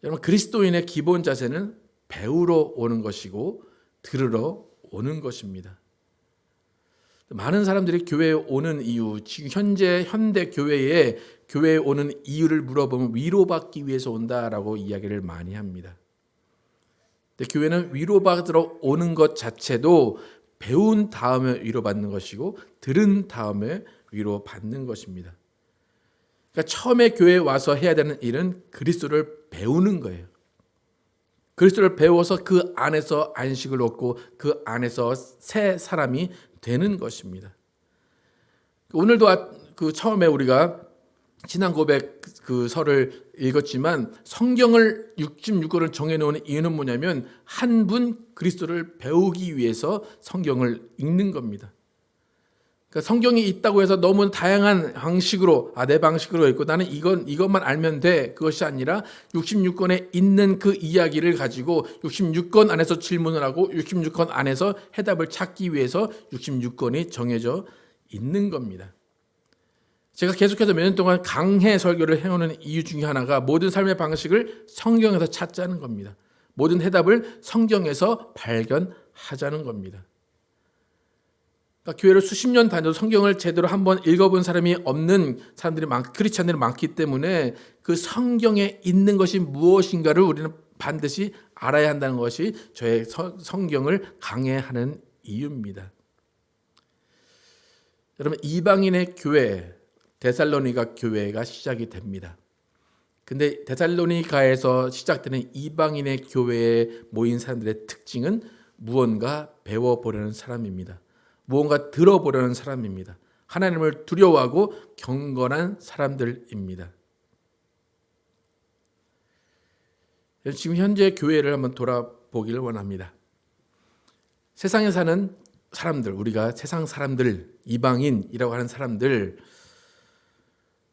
Speaker 2: 여러분 그리스도인의 기본 자세는 배우러 오는 것이고 들으러 오는 것입니다. 많은 사람들이 교회에 오는 이유, 지금 현대 교회에 오는 이유를 물어보면 위로받기 위해서 온다라고 이야기를 많이 합니다. 근데 교회는 위로받으러 오는 것 자체도 배운 다음에 위로받는 것이고 들은 다음에 위로받는 것입니다. 그러니까 처음에 교회에 와서 해야 되는 일은 그리스도를 배우는 거예요. 그리스도를 배워서 그 안에서 안식을 얻고 그 안에서 새 사람이 되는 것입니다. 오늘도 그 처음에 우리가 신앙 고백 그 설을 읽었지만 성경을 66권을 정해놓은 이유는 뭐냐면 한 분 그리스도를 배우기 위해서 성경을 읽는 겁니다. 그러니까 성경이 있다고 해서 너무 다양한 방식으로 내 방식으로 읽고 나는 이것만 알면 돼, 그것이 아니라 66권에 있는 그 이야기를 가지고 66권 안에서 질문을 하고 66권 안에서 해답을 찾기 위해서 66권이 정해져 있는 겁니다. 제가 계속해서 몇 년 동안 강해 설교를 해오는 이유 중에 하나가 모든 삶의 방식을 성경에서 찾자는 겁니다. 모든 해답을 성경에서 발견하자는 겁니다. 그러니까 교회를 수십 년 다녀도 성경을 제대로 한번 읽어본 사람이 없는 사람들이 크리스찬들이 많기 때문에 그 성경에 있는 것이 무엇인가를 우리는 반드시 알아야 한다는 것이 저의 성경을 강해하는 이유입니다. 여러분, 이방인의 교회, 데살로니가 교회가 시작이 됩니다. 근데 데살로니가에서 시작되는 이방인의 교회에 모인 사람들의 특징은 무언가 배워보려는 사람입니다. 무언가 들어보려는 사람입니다. 하나님을 두려워하고 경건한 사람들입니다. 지금 현재 교회를 한번 돌아보기를 원합니다. 세상에 사는 사람들, 우리가 세상 사람들, 이방인이라고 하는 사람들,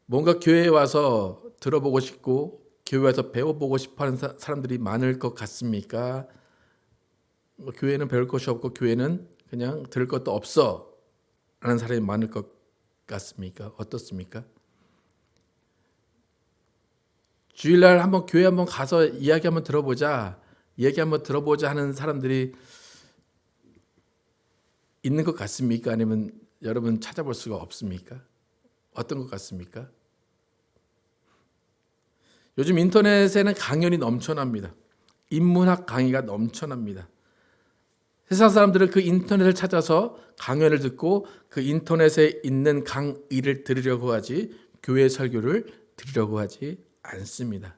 Speaker 2: 뭔가 교회에 와서 들어보고 싶고 교회에 와서 배워보고 싶어하는 사람들이 많을 것 같습니까? 교회는 배울 것이 없고 교회는 그냥 들을 것도 없어 라는 사람이 많을 것 같습니까? 어떻습니까? 주일날 한번 교회 한번 가서 이야기 한번 들어보자, 얘기 한번 들어보자 하는 사람들이 있는 것 같습니까? 아니면 여러분 찾아볼 수가 없습니까? 어떤 것 같습니까? 요즘 인터넷에는 강연이 넘쳐납니다. 인문학 강의가 넘쳐납니다. 세상 사람들은 그 인터넷을 찾아서 강연을 듣고 그 인터넷에 있는 강의를 들으려고 하지 교회 설교를 들으려고 하지 않습니다.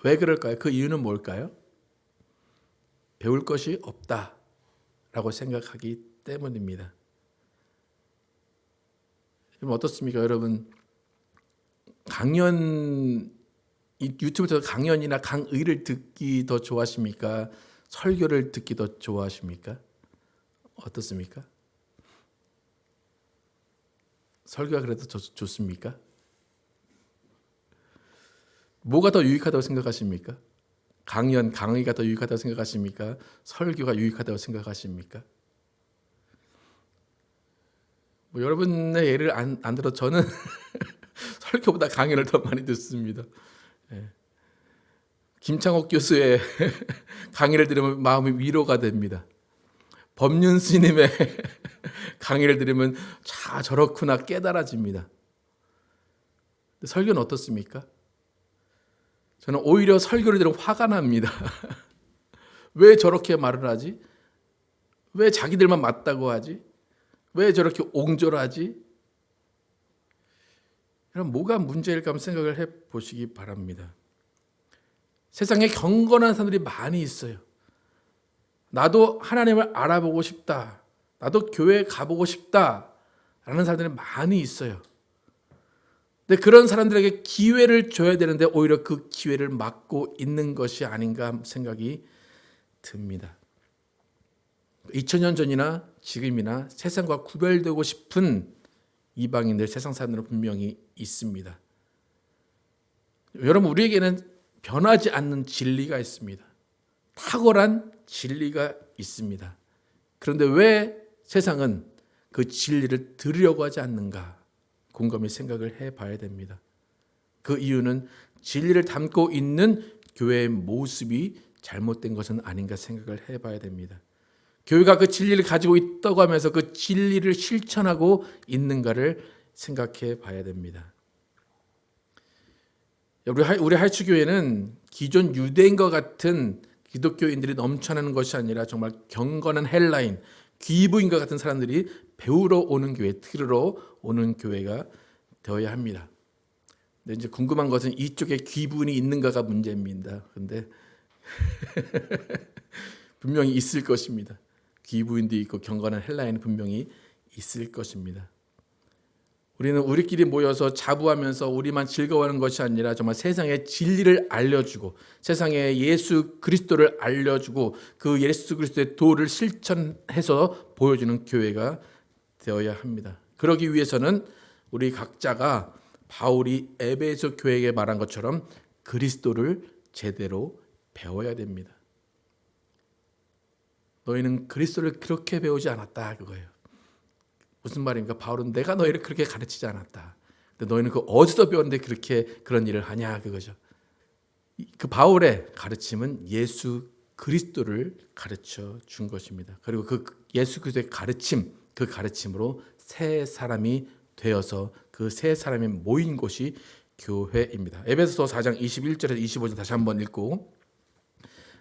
Speaker 2: 왜 그럴까요? 그 이유는 뭘까요? 배울 것이 없다라고 생각하기 때문입니다. 그럼 어떻습니까, 여러분? 유튜브에서 강연이나 강의를 듣기 더 좋아하십니까? 설교를 듣기 더 좋아하십니까? 어떻습니까? 설교가 그래도 좋습니까? 뭐가 더 유익하다고 생각하십니까? 강의가 더 유익하다고 생각하십니까? 설교가 유익하다고 생각하십니까? 여러분의 예를 안 들어 저는 설교보다 강연을 더 많이 듣습니다. 김창옥 교수의 강의를 들으면 마음이 위로가 됩니다. 법륜 스님의 강의를 들으면 저렇구나 깨달아집니다. 설교는 어떻습니까? 저는 오히려 설교를 들으면 화가 납니다. 왜 저렇게 말을 하지? 왜 자기들만 맞다고 하지? 왜 저렇게 옹졸하지? 그럼 뭐가 문제일까 한번 생각을 해보시기 바랍니다. 세상에 경건한 사람들이 많이 있어요. 나도 하나님을 알아보고 싶다. 나도 교회에 가보고 싶다. 라는 사람들이 많이 있어요. 근데 그런 사람들에게 기회를 줘야 되는데 오히려 그 기회를 막고 있는 것이 아닌가 생각이 듭니다. 2000년 전이나 지금이나 세상과 구별되고 싶은 이방인들, 세상 사람들은 분명히 있습니다. 여러분, 우리에게는 변하지 않는 진리가 있습니다. 탁월한 진리가 있습니다. 그런데 왜 세상은 그 진리를 들으려고 하지 않는가? 곰곰이 생각을 해봐야 됩니다. 그 이유는 진리를 담고 있는 교회의 모습이 잘못된 것은 아닌가 생각을 해봐야 됩니다. 교회가 그 진리를 가지고 있다고 하면서 그 진리를 실천하고 있는가를 생각해 봐야 됩니다. 우리 하이츠교회는 기존 유대인과 같은 기독교인들이 넘쳐나는 것이 아니라 정말 경건한 헬라인, 귀부인과 같은 사람들이 배우러 오는 교회, 들으러 오는 교회가 되어야 합니다. 근데 이제 궁금한 것은 이쪽에 귀부인이 있는가가 문제입니다. 근데 분명히 있을 것입니다. 귀부인도 있고 경건한 헬라인은 분명히 있을 것입니다. 우리는 우리끼리 모여서 자부하면서 우리만 즐거워하는 것이 아니라 정말 세상에 진리를 알려주고 세상에 예수 그리스도를 알려주고 그 예수 그리스도의 도를 실천해서 보여주는 교회가 되어야 합니다. 그러기 위해서는 우리 각자가 바울이 에베소 교회에게 말한 것처럼 그리스도를 제대로 배워야 됩니다. 너희는 그리스도를 그렇게 배우지 않았다, 그거예요. 무슨 말입니까? 바울은 내가 너희를 그렇게 가르치지 않았다. 근데 너희는 그 어디서 배웠는데 그렇게 그런 일을 하냐, 그거죠. 그 바울의 가르침은 예수 그리스도를 가르쳐 준 것입니다. 그리고 그 예수 그리스도의 가르침, 그 가르침으로 새 사람이 되어서 그 새 사람이 모인 곳이 교회입니다. 에베소서 4장 21절에서 25절 다시 한번 읽고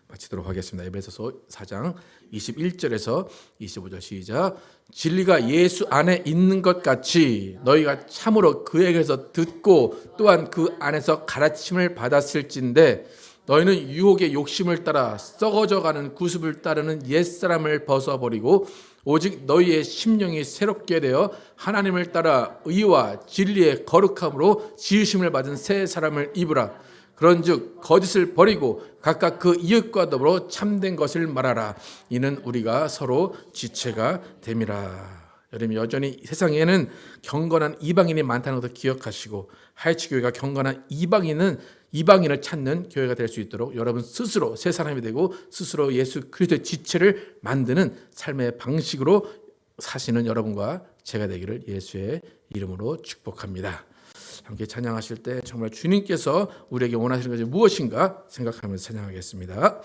Speaker 2: 마치도록 하겠습니다. 에베소서 4장 21절에서 25절 시작. 진리가 예수 안에 있는 것 같이 너희가 참으로 그에게서 듣고 또한 그 안에서 가르침을 받았을진데 너희는 유혹의 욕심을 따라 썩어져가는 구습을 따르는 옛사람을 벗어버리고 오직 너희의 심령이 새롭게 되어 하나님을 따라 의와 진리의 거룩함으로 지으심을 받은 새 사람을 입으라. 그런즉 거짓을 버리고 각각 그 이웃과 더불어 참된 것을 말하라. 이는 우리가 서로 지체가 됨이라. 여러분, 여전히 세상에는 경건한 이방인이 많다는 것을 기억하시고 하이츠 교회가 경건한 이방인을 찾는 교회가 될 수 있도록 여러분 스스로 새 사람이 되고 스스로 예수 그리스도의 지체를 만드는 삶의 방식으로 사시는 여러분과 제가 되기를 예수의 이름으로 축복합니다. 함께 찬양하실 때 정말 주님께서 우리에게 원하시는 것이 무엇인가 생각하면서 찬양하겠습니다.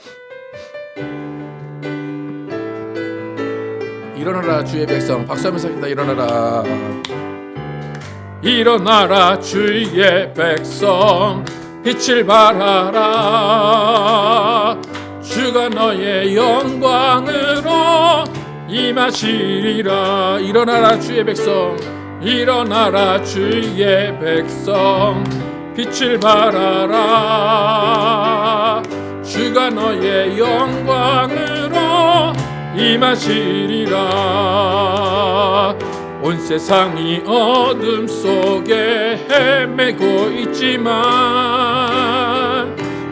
Speaker 2: 일어나라 주의 백성, 박수하면서 합니다. 일어나라.
Speaker 4: 일어나라 주의 백성, 빛을 발하라. 주가 너의 영광으로 임하시리라. 일어나라 주의 백성, 일어나라 주의 백성, 빛을 발하라. 주가 너의 영광으로 임하시리라. 온 세상이 어둠 속에 헤매고 있지만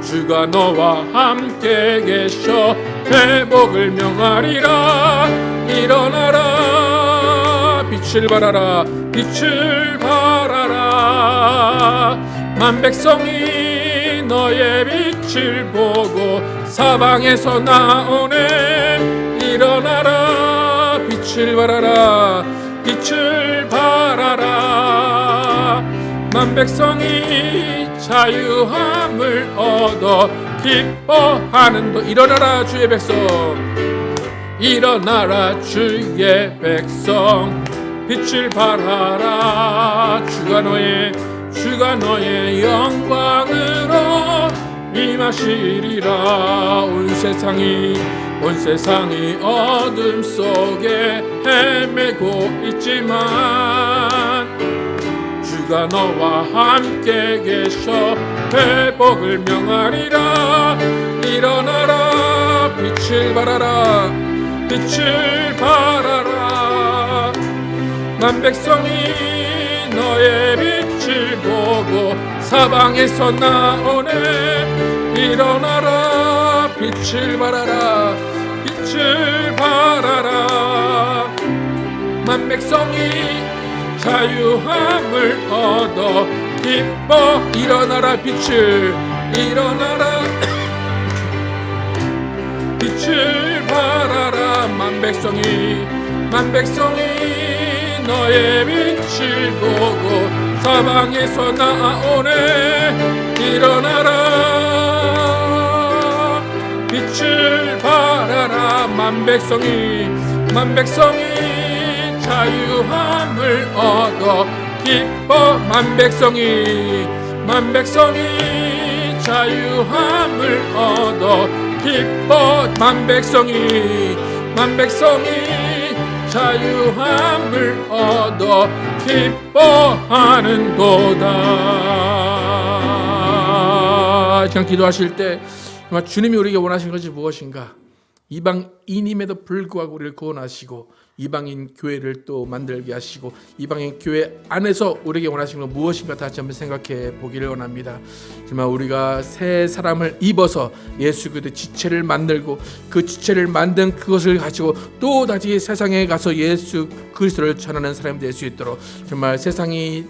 Speaker 4: 주가 너와 함께 계셔 회복을 명하리라. 일어나라 빛을 발하라. 빛을 발하라. 만 백성이 너의 빛을 보고 사방에서 나오네. 일어나라 빛을 발하라. 빛을 발하라. 만 백성이 자유함을 얻어 기뻐하는도. 일어나라 주의 백성, 일어나라 주의 백성, 빛을 발하라. 주가 너의 영광으로 임하시리라. 온 세상이 어둠 속에 헤매고 있지만 주가 너와 함께 계셔 회복을 명하리라. 일어나라 빛을 발하라. 빛을 발하라. 만 백성이 너의 빛을 보고 사방에서 나오네. 일어나라 빛을 발하라. 빛을 발하라. 만 백성이 자유함을 얻어 기뻐. 일어나라 빛을, 일어나라 빛을 발하라. 만 백성이 너의 빛을 보고 사방에서 나오네. 일어나라 빛을 발하라. 만백성이 자유함을 얻어 기뻐. 만백성이 자유함을 얻어 기뻐. 만백성이 자유함을 얻어 기뻐하는도다. 지금 기도하실 때 정말 주님이 우리에게 원하신 것이 무엇인가? 이방인임에도 불구하고 우리를 구원하시고 이방인 교회를 또 만들게 하시고 이방인 교회 안에서 우리에게 원하신 건 무엇인가 다시 한번 생각해 보기를 원합니다. 정말 우리가 새 사람을 입어서 예수 그리스도의 지체를 만들고 그 지체를 만든 그것을 가지고 또 다시 세상에 가서 예수 그리스도를 전하는 사람이 될 수 있도록 정말 세상이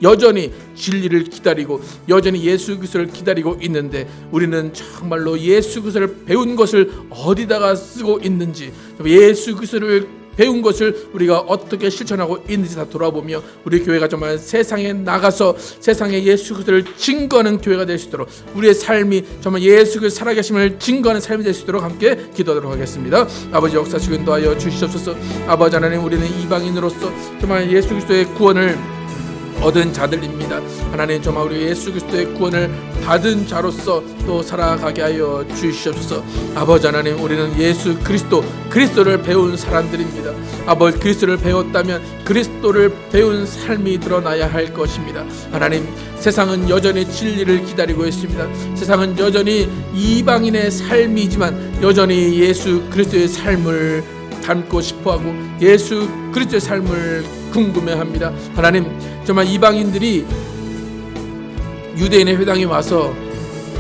Speaker 4: 여전히 진리를 기다리고 여전히 예수 그리스도를 기다리고 있는데 우리는 정말로 예수 그리스도를 배운 것을 어디다가 쓰고 있는지, 예수 그리스도를 배운 것을 우리가 어떻게 실천하고 있는지 다 돌아보며 우리 교회가 정말 세상에 나가서 세상에 예수 그리스도를 증거하는 교회가 될 수 있도록 우리의 삶이 정말 예수 그리스도 살아계심을 증거하는 삶이 될 수 있도록 함께 기도하도록 하겠습니다. 아버지 역사하시고 인도하여 주시옵소서. 아버지 하나님, 우리는 이방인으로서 정말 예수 그리스도의 구원을 얻은 자들입니다. 하나님, 정말 우리 예수 그리스도의 구원을 받은 자로서 또 살아가게 하여 주시옵소서. 아버지 하나님, 우리는 예수 그리스도를 배운 사람들입니다. 아버지, 그리스도를 배웠다면 그리스도를 배운 삶이 드러나야 할 것입니다. 하나님, 세상은 여전히 진리를 기다리고 있습니다. 세상은 여전히 이방인의 삶이지만 여전히 예수 그리스도의 삶을 닮고 싶어하고 예수 그리스도의 삶을 궁금해합니다. 하나님, 정말 이방인들이 유대인의 회당에 와서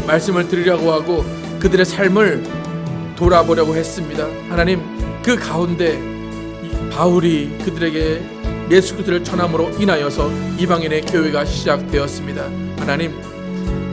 Speaker 4: 말씀을 들으려고 하고 그들의 삶을 돌아보려고 했습니다. 하나님, 그 가운데 바울이 그들에게 예수 그리스도를 전함으로 인하여서 이방인의 교회가 시작되었습니다. 하나님,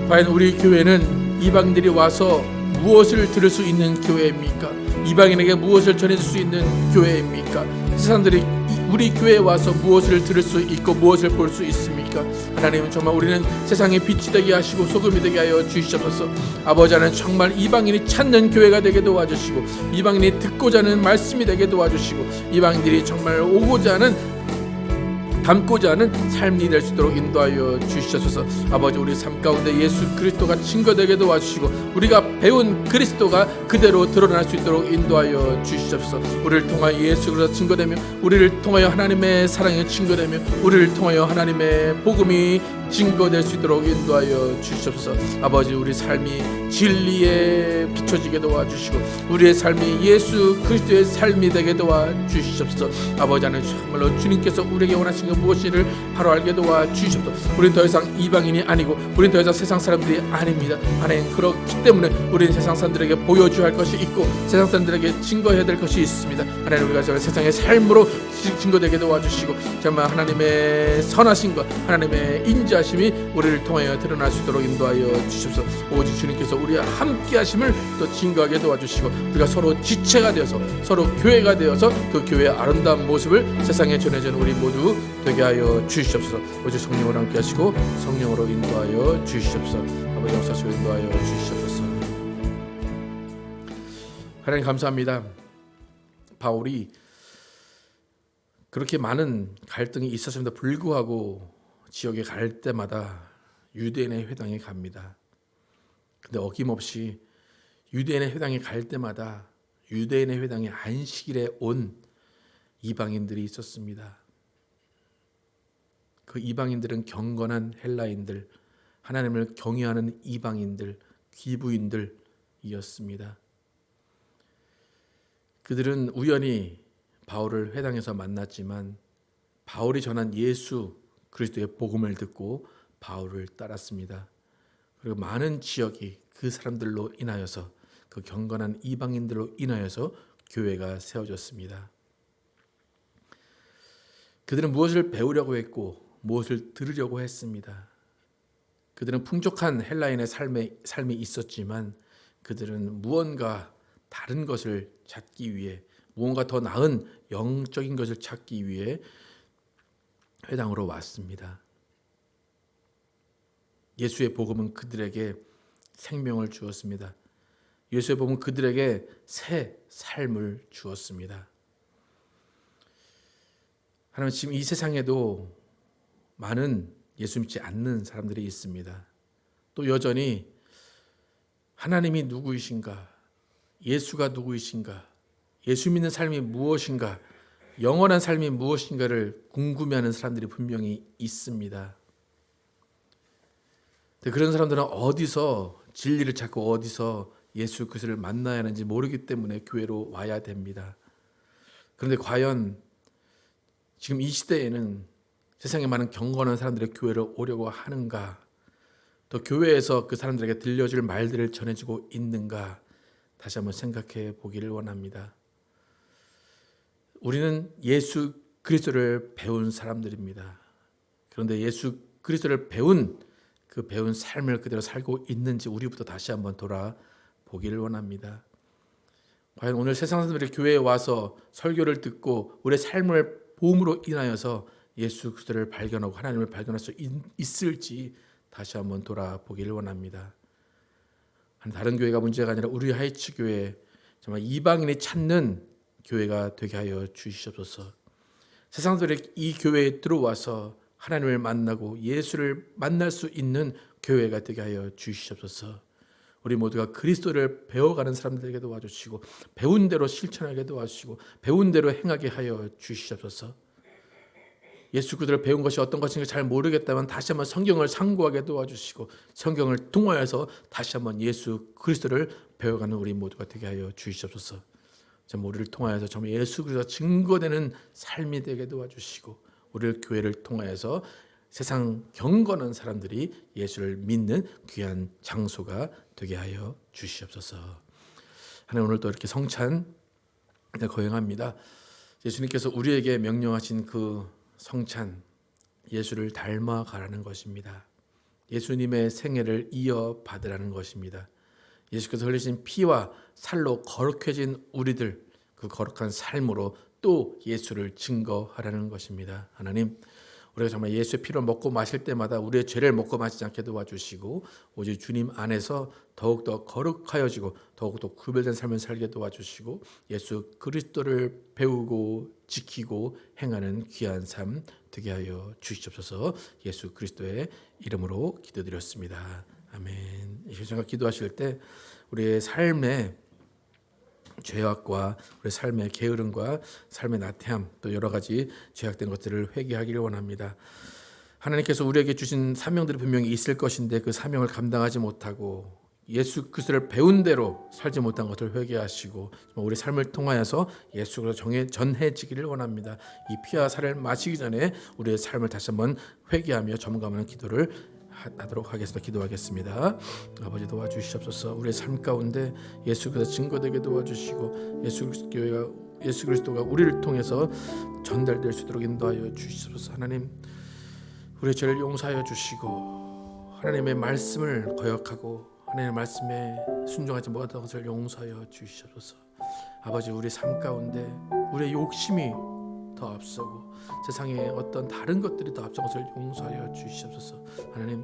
Speaker 4: 과연 우리 교회는 이방인들이 와서 무엇을 들을 수 있는 교회입니까? 이방인에게 무엇을 전해줄 수 있는 교회입니까? 사람들이 우리 교회에 와서 무엇을 들을 수 있고 무엇을 볼 수 있습니까? 하나님은 정말 우리는 세상의 빛이 되게 하시고 소금이 되게 하여 주시옵소서. 아버지 하나님, 정말 이방인이 찾는 교회가 되게 도와주시고 이방인이 듣고자 하는 말씀이 되게 도와주시고 이방인들이 정말 오고자 하는 담고자 하는 삶이 될 수 있도록 인도하여 주시옵소서. 아버지, 우리 삶 가운데 예수 그리스도가 증거되게 도와주시고 우리가 배운 그리스도가 그대로 드러날 수 있도록 인도하여 주시옵소서. 우리를 통하여 예수 그리스도가 증거되며 우리를 통하여 하나님의 사랑이 증거되며 우리를 통하여 하나님의 복음이 증거될 수 있도록 인도하여 주시옵소서. 아버지, 우리 삶이 진리에 비춰지게 도와주시고 우리의 삶이 예수 그리스도의 삶이 되게 도와주시옵소서. 아버지 하나님, 정말로 주님께서 우리에게 원하시는 것 무엇인지를 바로 알게 도와주시옵소서. 우리는 더 이상 이방인이 아니고 우리는 더 이상 세상 사람들이 아닙니다. 하나님, 그렇기 때문에 우리는 세상 사람들에게 보여줘야 할 것이 있고 세상 사람들에게 증거해야 될 것이 있습니다. 하나님, 우리가 정말 세상의 삶으로 증거되게 도와주시고 정말 하나님의 선하신 것, 하나님의 인자하심이 우리를 통하여 드러날 수 있도록 인도하여 주십시오. 오직 주님께서 우리와 함께 하심을 또 증거하게 도와주시고 우리가 서로 지체가 되어서 서로 교회가 되어서 그 교회의 아름다운 모습을 세상에 전해주는 우리 모두 되게 하여 주시옵소서. 오직 성령으로 함께 하시고 성령으로 인도하여 주시옵소서. 아버지, 역사하시고 인도하여 주시옵소서. 하나님, 감사합니다. 바울이 그렇게 많은 갈등이 있었음에도 불구하고 지역에 갈 때마다 유대인의 회당에 갑니다. 근데 어김없이 유대인의 회당에 갈 때마다 유대인의 회당에 안식일에 온 이방인들이 있었습니다. 그 이방인들은 경건한 헬라인들, 하나님을 경외하는 이방인들, 귀부인들이었습니다. 그들은 우연히 바울을 회당에서 만났지만 바울이 전한 예수 그리스도의 복음을 듣고 바울을 따랐습니다. 그리고 많은 지역이 그 사람들로 인하여서, 그 경건한 이방인들로 인하여서 교회가 세워졌습니다. 그들은 무엇을 배우려고 했고 무엇을 들으려고 했습니다. 그들은 풍족한 헬라인의 삶이 있었지만 그들은 무언가 다른 것을 찾기 위해, 무언가 더 나은 영적인 것을 찾기 위해 회당으로 왔습니다. 예수의 복음은 그들에게 생명을 주었습니다.
Speaker 2: 요셉복음은 그들에게 새 삶을 주었습니다. 하나님, 지금 이 세상에도 많은 예수 믿지 않는 사람들이 있습니다. 또 여전히 하나님이 누구이신가, 예수가 누구이신가, 예수 믿는 삶이 무엇인가, 영원한 삶이 무엇인가를 궁금해하는 사람들이 분명히 있습니다. 그런 사람들은 어디서 진리를 찾고 어디서 예수 그리스도를 만나야 하는지 모르기 때문에 교회로 와야 됩니다. 그런데 과연 지금 이 시대에는 세상에 많은 경건한 사람들이 교회로 오려고 하는가, 또 교회에서 그 사람들에게 들려줄 말들을 전해주고 있는가, 다시 한번 생각해 보기를 원합니다. 우리는 예수 그리스도를 배운 사람들입니다. 그런데 예수 그리스도를 배운 그 배운 삶을 그대로 살고 있는지 우리부터 다시 한번 돌아보기를 원합니다. 과연 오늘 세상 사람들이 교회에 와서 설교를 듣고 우리의 삶을 보험으로 인하여서 예수 그리스도를 발견하고 하나님을 발견할 수 있을지 다시 한번 돌아보기를 원합니다. 다른 교회가 문제가 아니라 우리 하이츠 교회, 정말 이방인이 찾는 교회가 되게 하여 주시옵소서. 세상 사람들이 이 교회에 들어와서 하나님을 만나고 예수를 만날 수 있는 교회가 되게 하여 주시옵소서. 우리 모두가 그리스도를 배워가는 사람들에게 도와주시고 배운 대로 실천하게 도와주시고 배운 대로 행하게 하여 주시옵소서. 예수 그리스도를 배운 것이 어떤 것인지 잘 모르겠다면 다시 한번 성경을 상고하게 도와주시고 성경을 통하여서 다시 한번 예수 그리스도를 배워가는 우리 모두가 되게 하여 주시옵소서. 정말 우리를 통하여서 정말 예수 그리스도 증거되는 삶이 되게 도와주시고 우리를 교회를 통하여서 세상 경건한 사람들이 예수를 믿는 귀한 장소가 되게 하여 주시옵소서. 하나님, 오늘도 이렇게 성찬 거행합니다. 예수님께서 우리에게 명령하신 그 성찬, 예수를 닮아가라는 것입니다. 예수님의 생애를 이어받으라는 것입니다. 예수께서 흘리신 피와 살로 거룩해진 우리들, 그 거룩한 삶으로 또 예수를 증거하라는 것입니다. 하나님, 우리가 정말 예수의 피를 먹고 마실 때마다 우리의 죄를 먹고 마시지 않게 도와주시고 오직 주님 안에서 더욱더 거룩하여지고 더욱더 구별된 삶을 살게 도와주시고 예수 그리스도를 배우고 지키고 행하는 귀한 삶 되게 하여 주시옵소서. 예수 그리스도의 이름으로 기도드렸습니다. 아멘. 이 시간 기도하실 때 우리의 삶의 죄악과 우리 삶의 게으름과 삶의 나태함 또 여러 가지 죄악된 것들을 회개하기를 원합니다. 하나님께서 우리에게 주신 사명들이 분명히 있을 것인데 그 사명을 감당하지 못하고 예수 그리스도를 배운 대로 살지 못한 것을 회개하시고 우리 삶을 통하여서 예수 그리스도 전해지기를 원합니다. 이 피와 살을 마시기 전에 우리의 삶을 다시 한번 회개하며 점검하는 기도를 하도록 하겠습니다. 기도하겠습니다. 아버지 도와주시옵소서. 우리의 삶 가운데 예수 그리스도 증거되게 도와주시고 예수 그리스도가 우리를 통해서 전달될 수 있도록 인도하여 주시옵소서. 하나님, 우리의 죄를 용서하여 주시고 하나님의 말씀을 거역하고 하나님의 말씀에 순종하지 못한 것을 용서하여 주시옵소서. 아버지, 우리 삶 가운데 우리의 욕심이 더 앞서고 세상에 어떤 다른 것들이 더 앞선 것을 용서하여 주시옵소서. 하나님,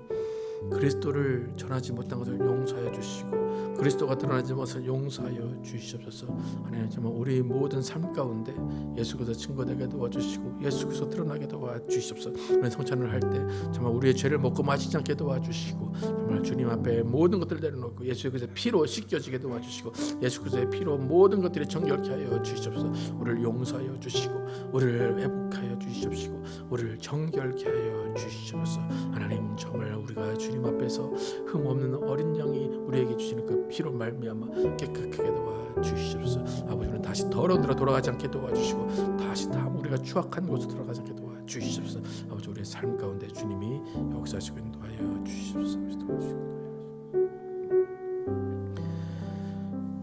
Speaker 2: 그리스도를 전하지 못한 것을 용서하여 주시고 그리스도가 드러나지 못한 것을 용서하여 주시옵소서. 하나님, 정말 우리 모든 삶 가운데 예수 그리스도 증거되게 도와주시고 예수 그리스도 드러나게 도와주시옵소서. 우리 성찬을 할 때 정말 우리의 죄를 먹고 마시지 않게 도와주시고 정말 주님 앞에 모든 것들을 내려놓고 예수 그리스도의 피로 씻겨지게 도와주시고 예수 그리스도의 피로 모든 것들이 정결케 하여 주시옵소서. 우리를 용서하여 주시고 우리를 회복하여 주시옵시고 우리를 정결케 하여 주시옵소서. 하나님, 정말 우리가 주님 앞에서 흠없는 어린 양이 우리에게 주시는 그 피로 말미암아 깨끗하게 도와주시옵소서. 아버지는 다시 더러운 데로 돌아가지 않게 도와주시고 다시 다 우리가 추악한 곳으로 돌아가지 않게 도와주시옵소서. 아버지, 우리의 삶 가운데 주님이 역사하시고 인도하여 주시옵소서.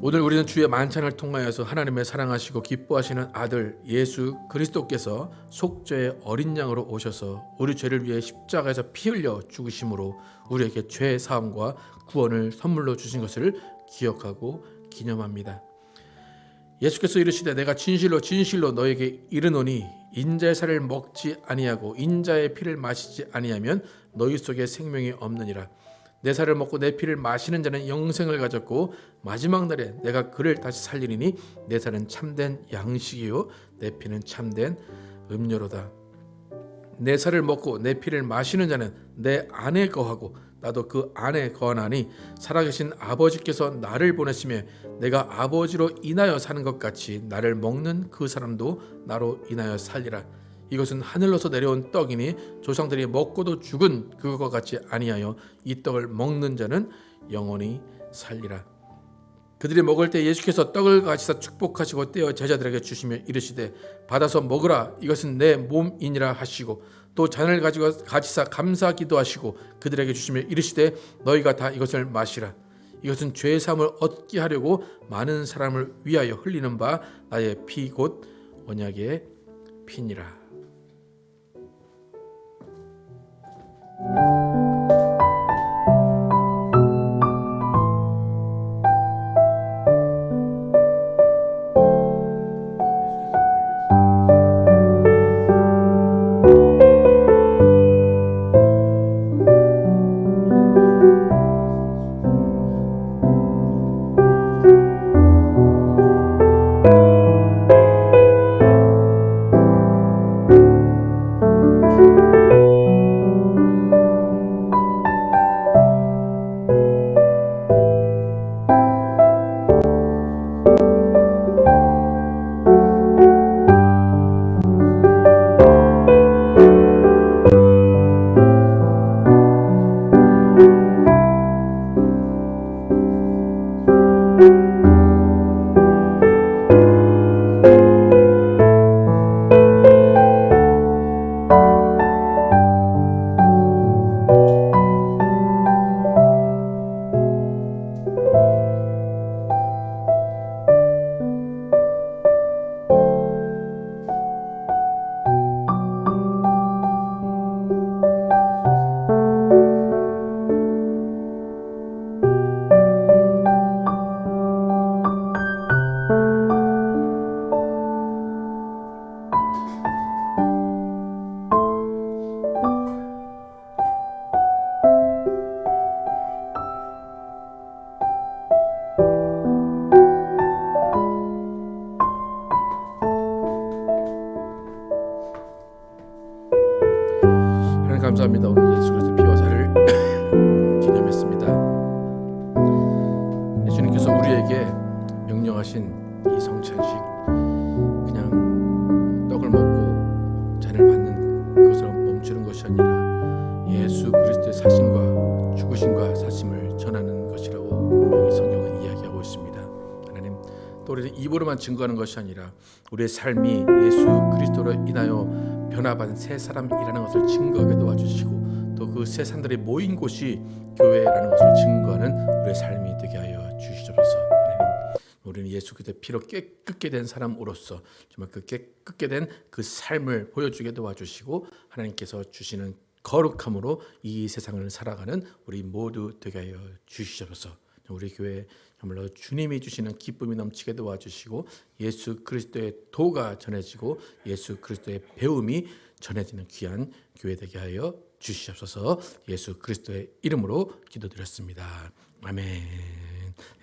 Speaker 2: 오늘 우리는 주의 만찬을 통하여서 하나님의 사랑하시고 기뻐하시는 아들 예수 그리스도께서 속죄의 어린 양으로 오셔서 우리 죄를 위해 십자가에서 피 흘려 죽으심으로 우리에게 죄 사함과 구원을 선물로 주신 것을 기억하고 기념합니다. 예수께서 이르시되 내가 진실로 진실로 너에게 이르노니 인자의 살을 먹지 아니하고 인자의 피를 마시지 아니하면 너희 속에 생명이 없느니라.
Speaker 4: 내 살을 먹고 내 피를 마시는 자는 영생을 가졌고 마지막 날에 내가 그를 다시 살리리니 내 살은 참된 양식이요 내 피는 참된 음료로다. 내 살을 먹고 내 피를 마시는 자는 내 안에 거하고 나도 그 안에 거하나니 살아계신 아버지께서 나를 보내시며 내가 아버지로 인하여 사는 것 같이 나를 먹는 그 사람도 나로 인하여 살리라. 이것은 하늘로서 내려온 떡이니 조상들이 먹고도 죽은 그것과 같이 아니하여 이 떡을 먹는 자는 영원히 살리라. 그들이 먹을 때 예수께서 떡을 가지사 축복하시고 떼어 제자들에게 주시며 이르시되 받아서 먹으라 이것은 내 몸이니라 하시고 또 잔을 가지고 가지사 감사 기도하시고 그들에게 주시며 이르시되 너희가 다 이것을 마시라 이것은 죄 사함을 얻게 하려고 많은 사람을 위하여 흘리는 바 나의 피 곧 언약의 피니라. 감사합니다. 오늘 예수 그리스도의 피와 살을 기념했습니다. 예수님께서 우리에게 명령하신 이 성찬식 그냥 떡을 먹고 잔을 받는 그것으로 멈추는 것이 아니라 예수 그리스도의 사심과 죽으심과 사심을 전하는 것이라고 분명히 성경은 이야기하고 있습니다. 하나님 또 우리는 입으로만 증거하는 것이 아니라 우리의 삶이 예수 그리스도로 인하여 변화받은 새 사람이라는 것을 증거하게 도와주시고 또 그 새 사람들이 모인 곳이 교회라는 것을 증거하는 우리의 삶이 되게 하여 주시옵소서. 하나님, 우리는 예수 그리스도의 피로 깨끗게 된 사람으로서 정말 그 깨끗게 된 그 삶을 보여주게 도와주시고 하나님께서 주시는 거룩함으로 이 세상을 살아가는 우리 모두 되게 하여 주시옵소서. 우리 교회 정말로 주님이 주시는 기쁨이 넘치게 도와주시고 예수 그리스도의 도가 전해지고 예수 그리스도의 배움이 전해지는 귀한 교회 되게 하여 주시옵소서. 예수 그리스도의 이름으로 기도드렸습니다. 아멘.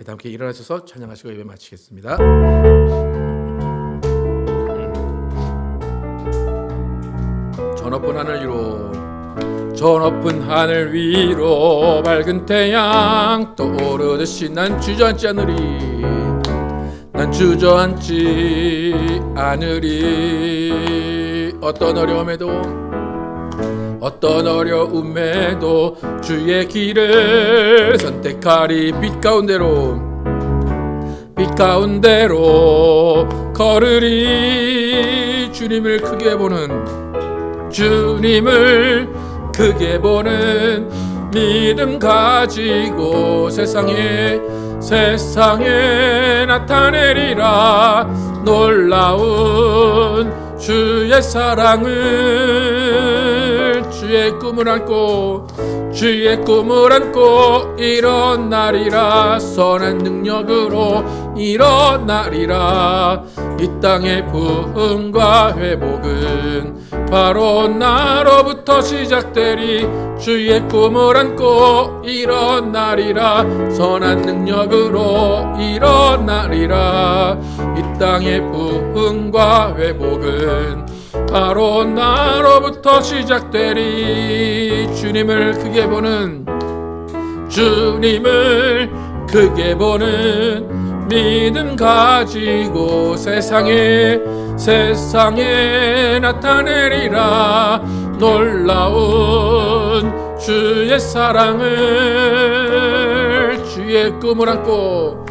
Speaker 4: 다 함께 일어나셔서 찬양하시고 예배 마치겠습니다. 저 높은 하늘 위로 저 높은 하늘 위로 밝은 태양 떠오르듯이 난 주저앉지 않으리 난 주저앉지 않으리 어떤 어려움에도 주의 길을 선택하리 빛 가운데로 걸으리 주님을 크게 보는 믿음 가지고 세상에 나타내리라 놀라운 주의 사랑을 주의 꿈을 안고 일어나리라 선한 능력으로 일어나리라 이 땅의 부흥과 회복은 바로 나로부터 시작되리. 주의 꿈을 안고 일어나리라. 선한 능력으로 일어나리라. 이 땅의 부흥과 회복은 바로 나로부터 시작되리. 주님을 크게 보는 믿음 가지고 세상에 나타내리라. 놀라운 주의 사랑을 주의 꿈을 안고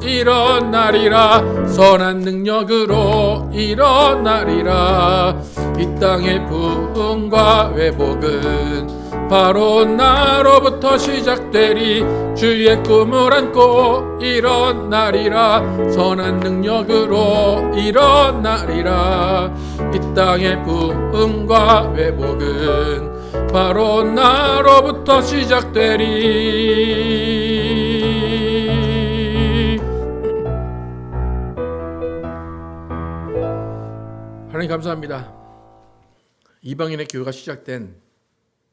Speaker 4: 일어나리라. 선한 능력으로 일어나리라. 이 땅의 부흥과 회복은 바로 나로부터 시작되리. 주의 꿈을 안고 일어나리라. 선한 능력으로 일어나리라. 이 땅의 부흥과 회복은 바로 나로부터 시작되리. 하나님 감사합니다. 이방인의 교회가 시작된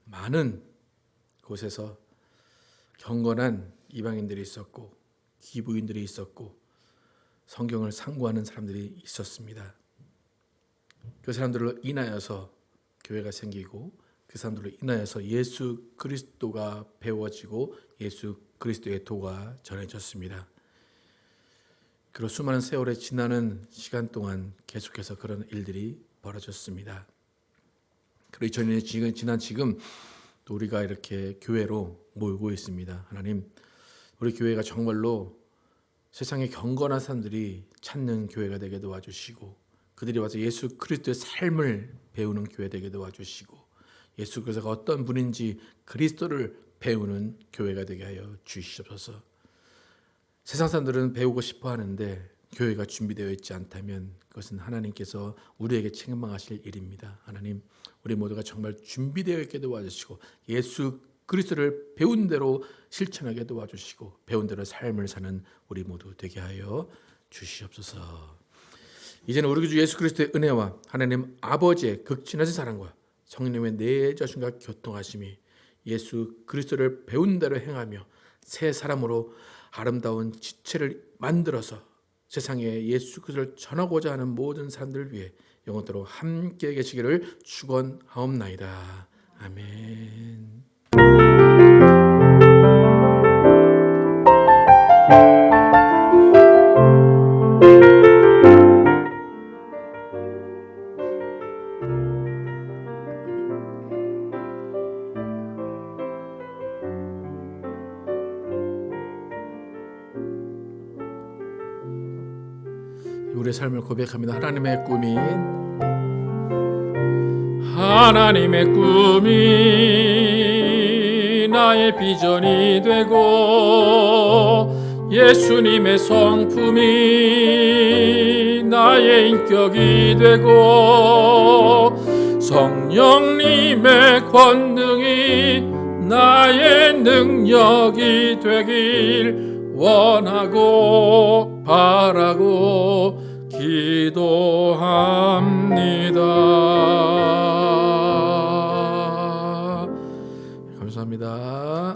Speaker 4: 많은 곳에서 경건한 이방인들이 있었고 기부인들이 있었고 성경을 상고하는 사람들이 있었습니다. 그 사람들로 인하여서 교회가 생기고 그 사람들로 인하여서 예수 그리스도가 배워지고 예수 그리스도의 도가 전해졌습니다. 그리고 수많은 세월에 지나는 시간 동안 계속해서 그런 일들이 벌어졌습니다. 그리고 2000년이 지난 지금 또 우리가 이렇게 교회로 모이고 있습니다. 하나님, 우리 교회가 정말로 세상의 경건한 사람들이 찾는 교회가 되게 도와주시고 그들이 와서 예수 그리스도의 삶을 배우는 교회 되게 도와주시고 예수 그리스도가 어떤 분인지 그리스도를 배우는 교회가 되게 하여 주시옵소서. 세상 사람들은 배우고 싶어 하는데 교회가 준비되어 있지 않다면 그것은 하나님께서 우리에게 책망하실 일입니다. 하나님, 우리 모두가 정말 준비되어 있게 도와주시고 예수 그리스도를 배운 대로 실천하게 도와주시고 배운 대로 삶을 사는 우리 모두 되게 하여 주시옵소서. 이제는 우리 주 예수 그리스도의 은혜와 하나님 아버지의 극진하신 사랑과 성령의 내주심과 교통하심이 예수 그리스도를 배운 대로 행하며 새 사람으로 아름다운 지체를 만들어서 세상에 예수 그리스도를 전하고자 하는 모든 사람들을 위해 영원토록 함께 계시기를 축원하옵나이다. 아멘. 우리의 삶을 고백합니다. 하나님의 꿈이 나의 비전이 되고 예수님의 성품이 나의 인격이 되고 성령님의 권능이 나의 능력이 되길 원하고 바라고 기도합니다. 감사합니다.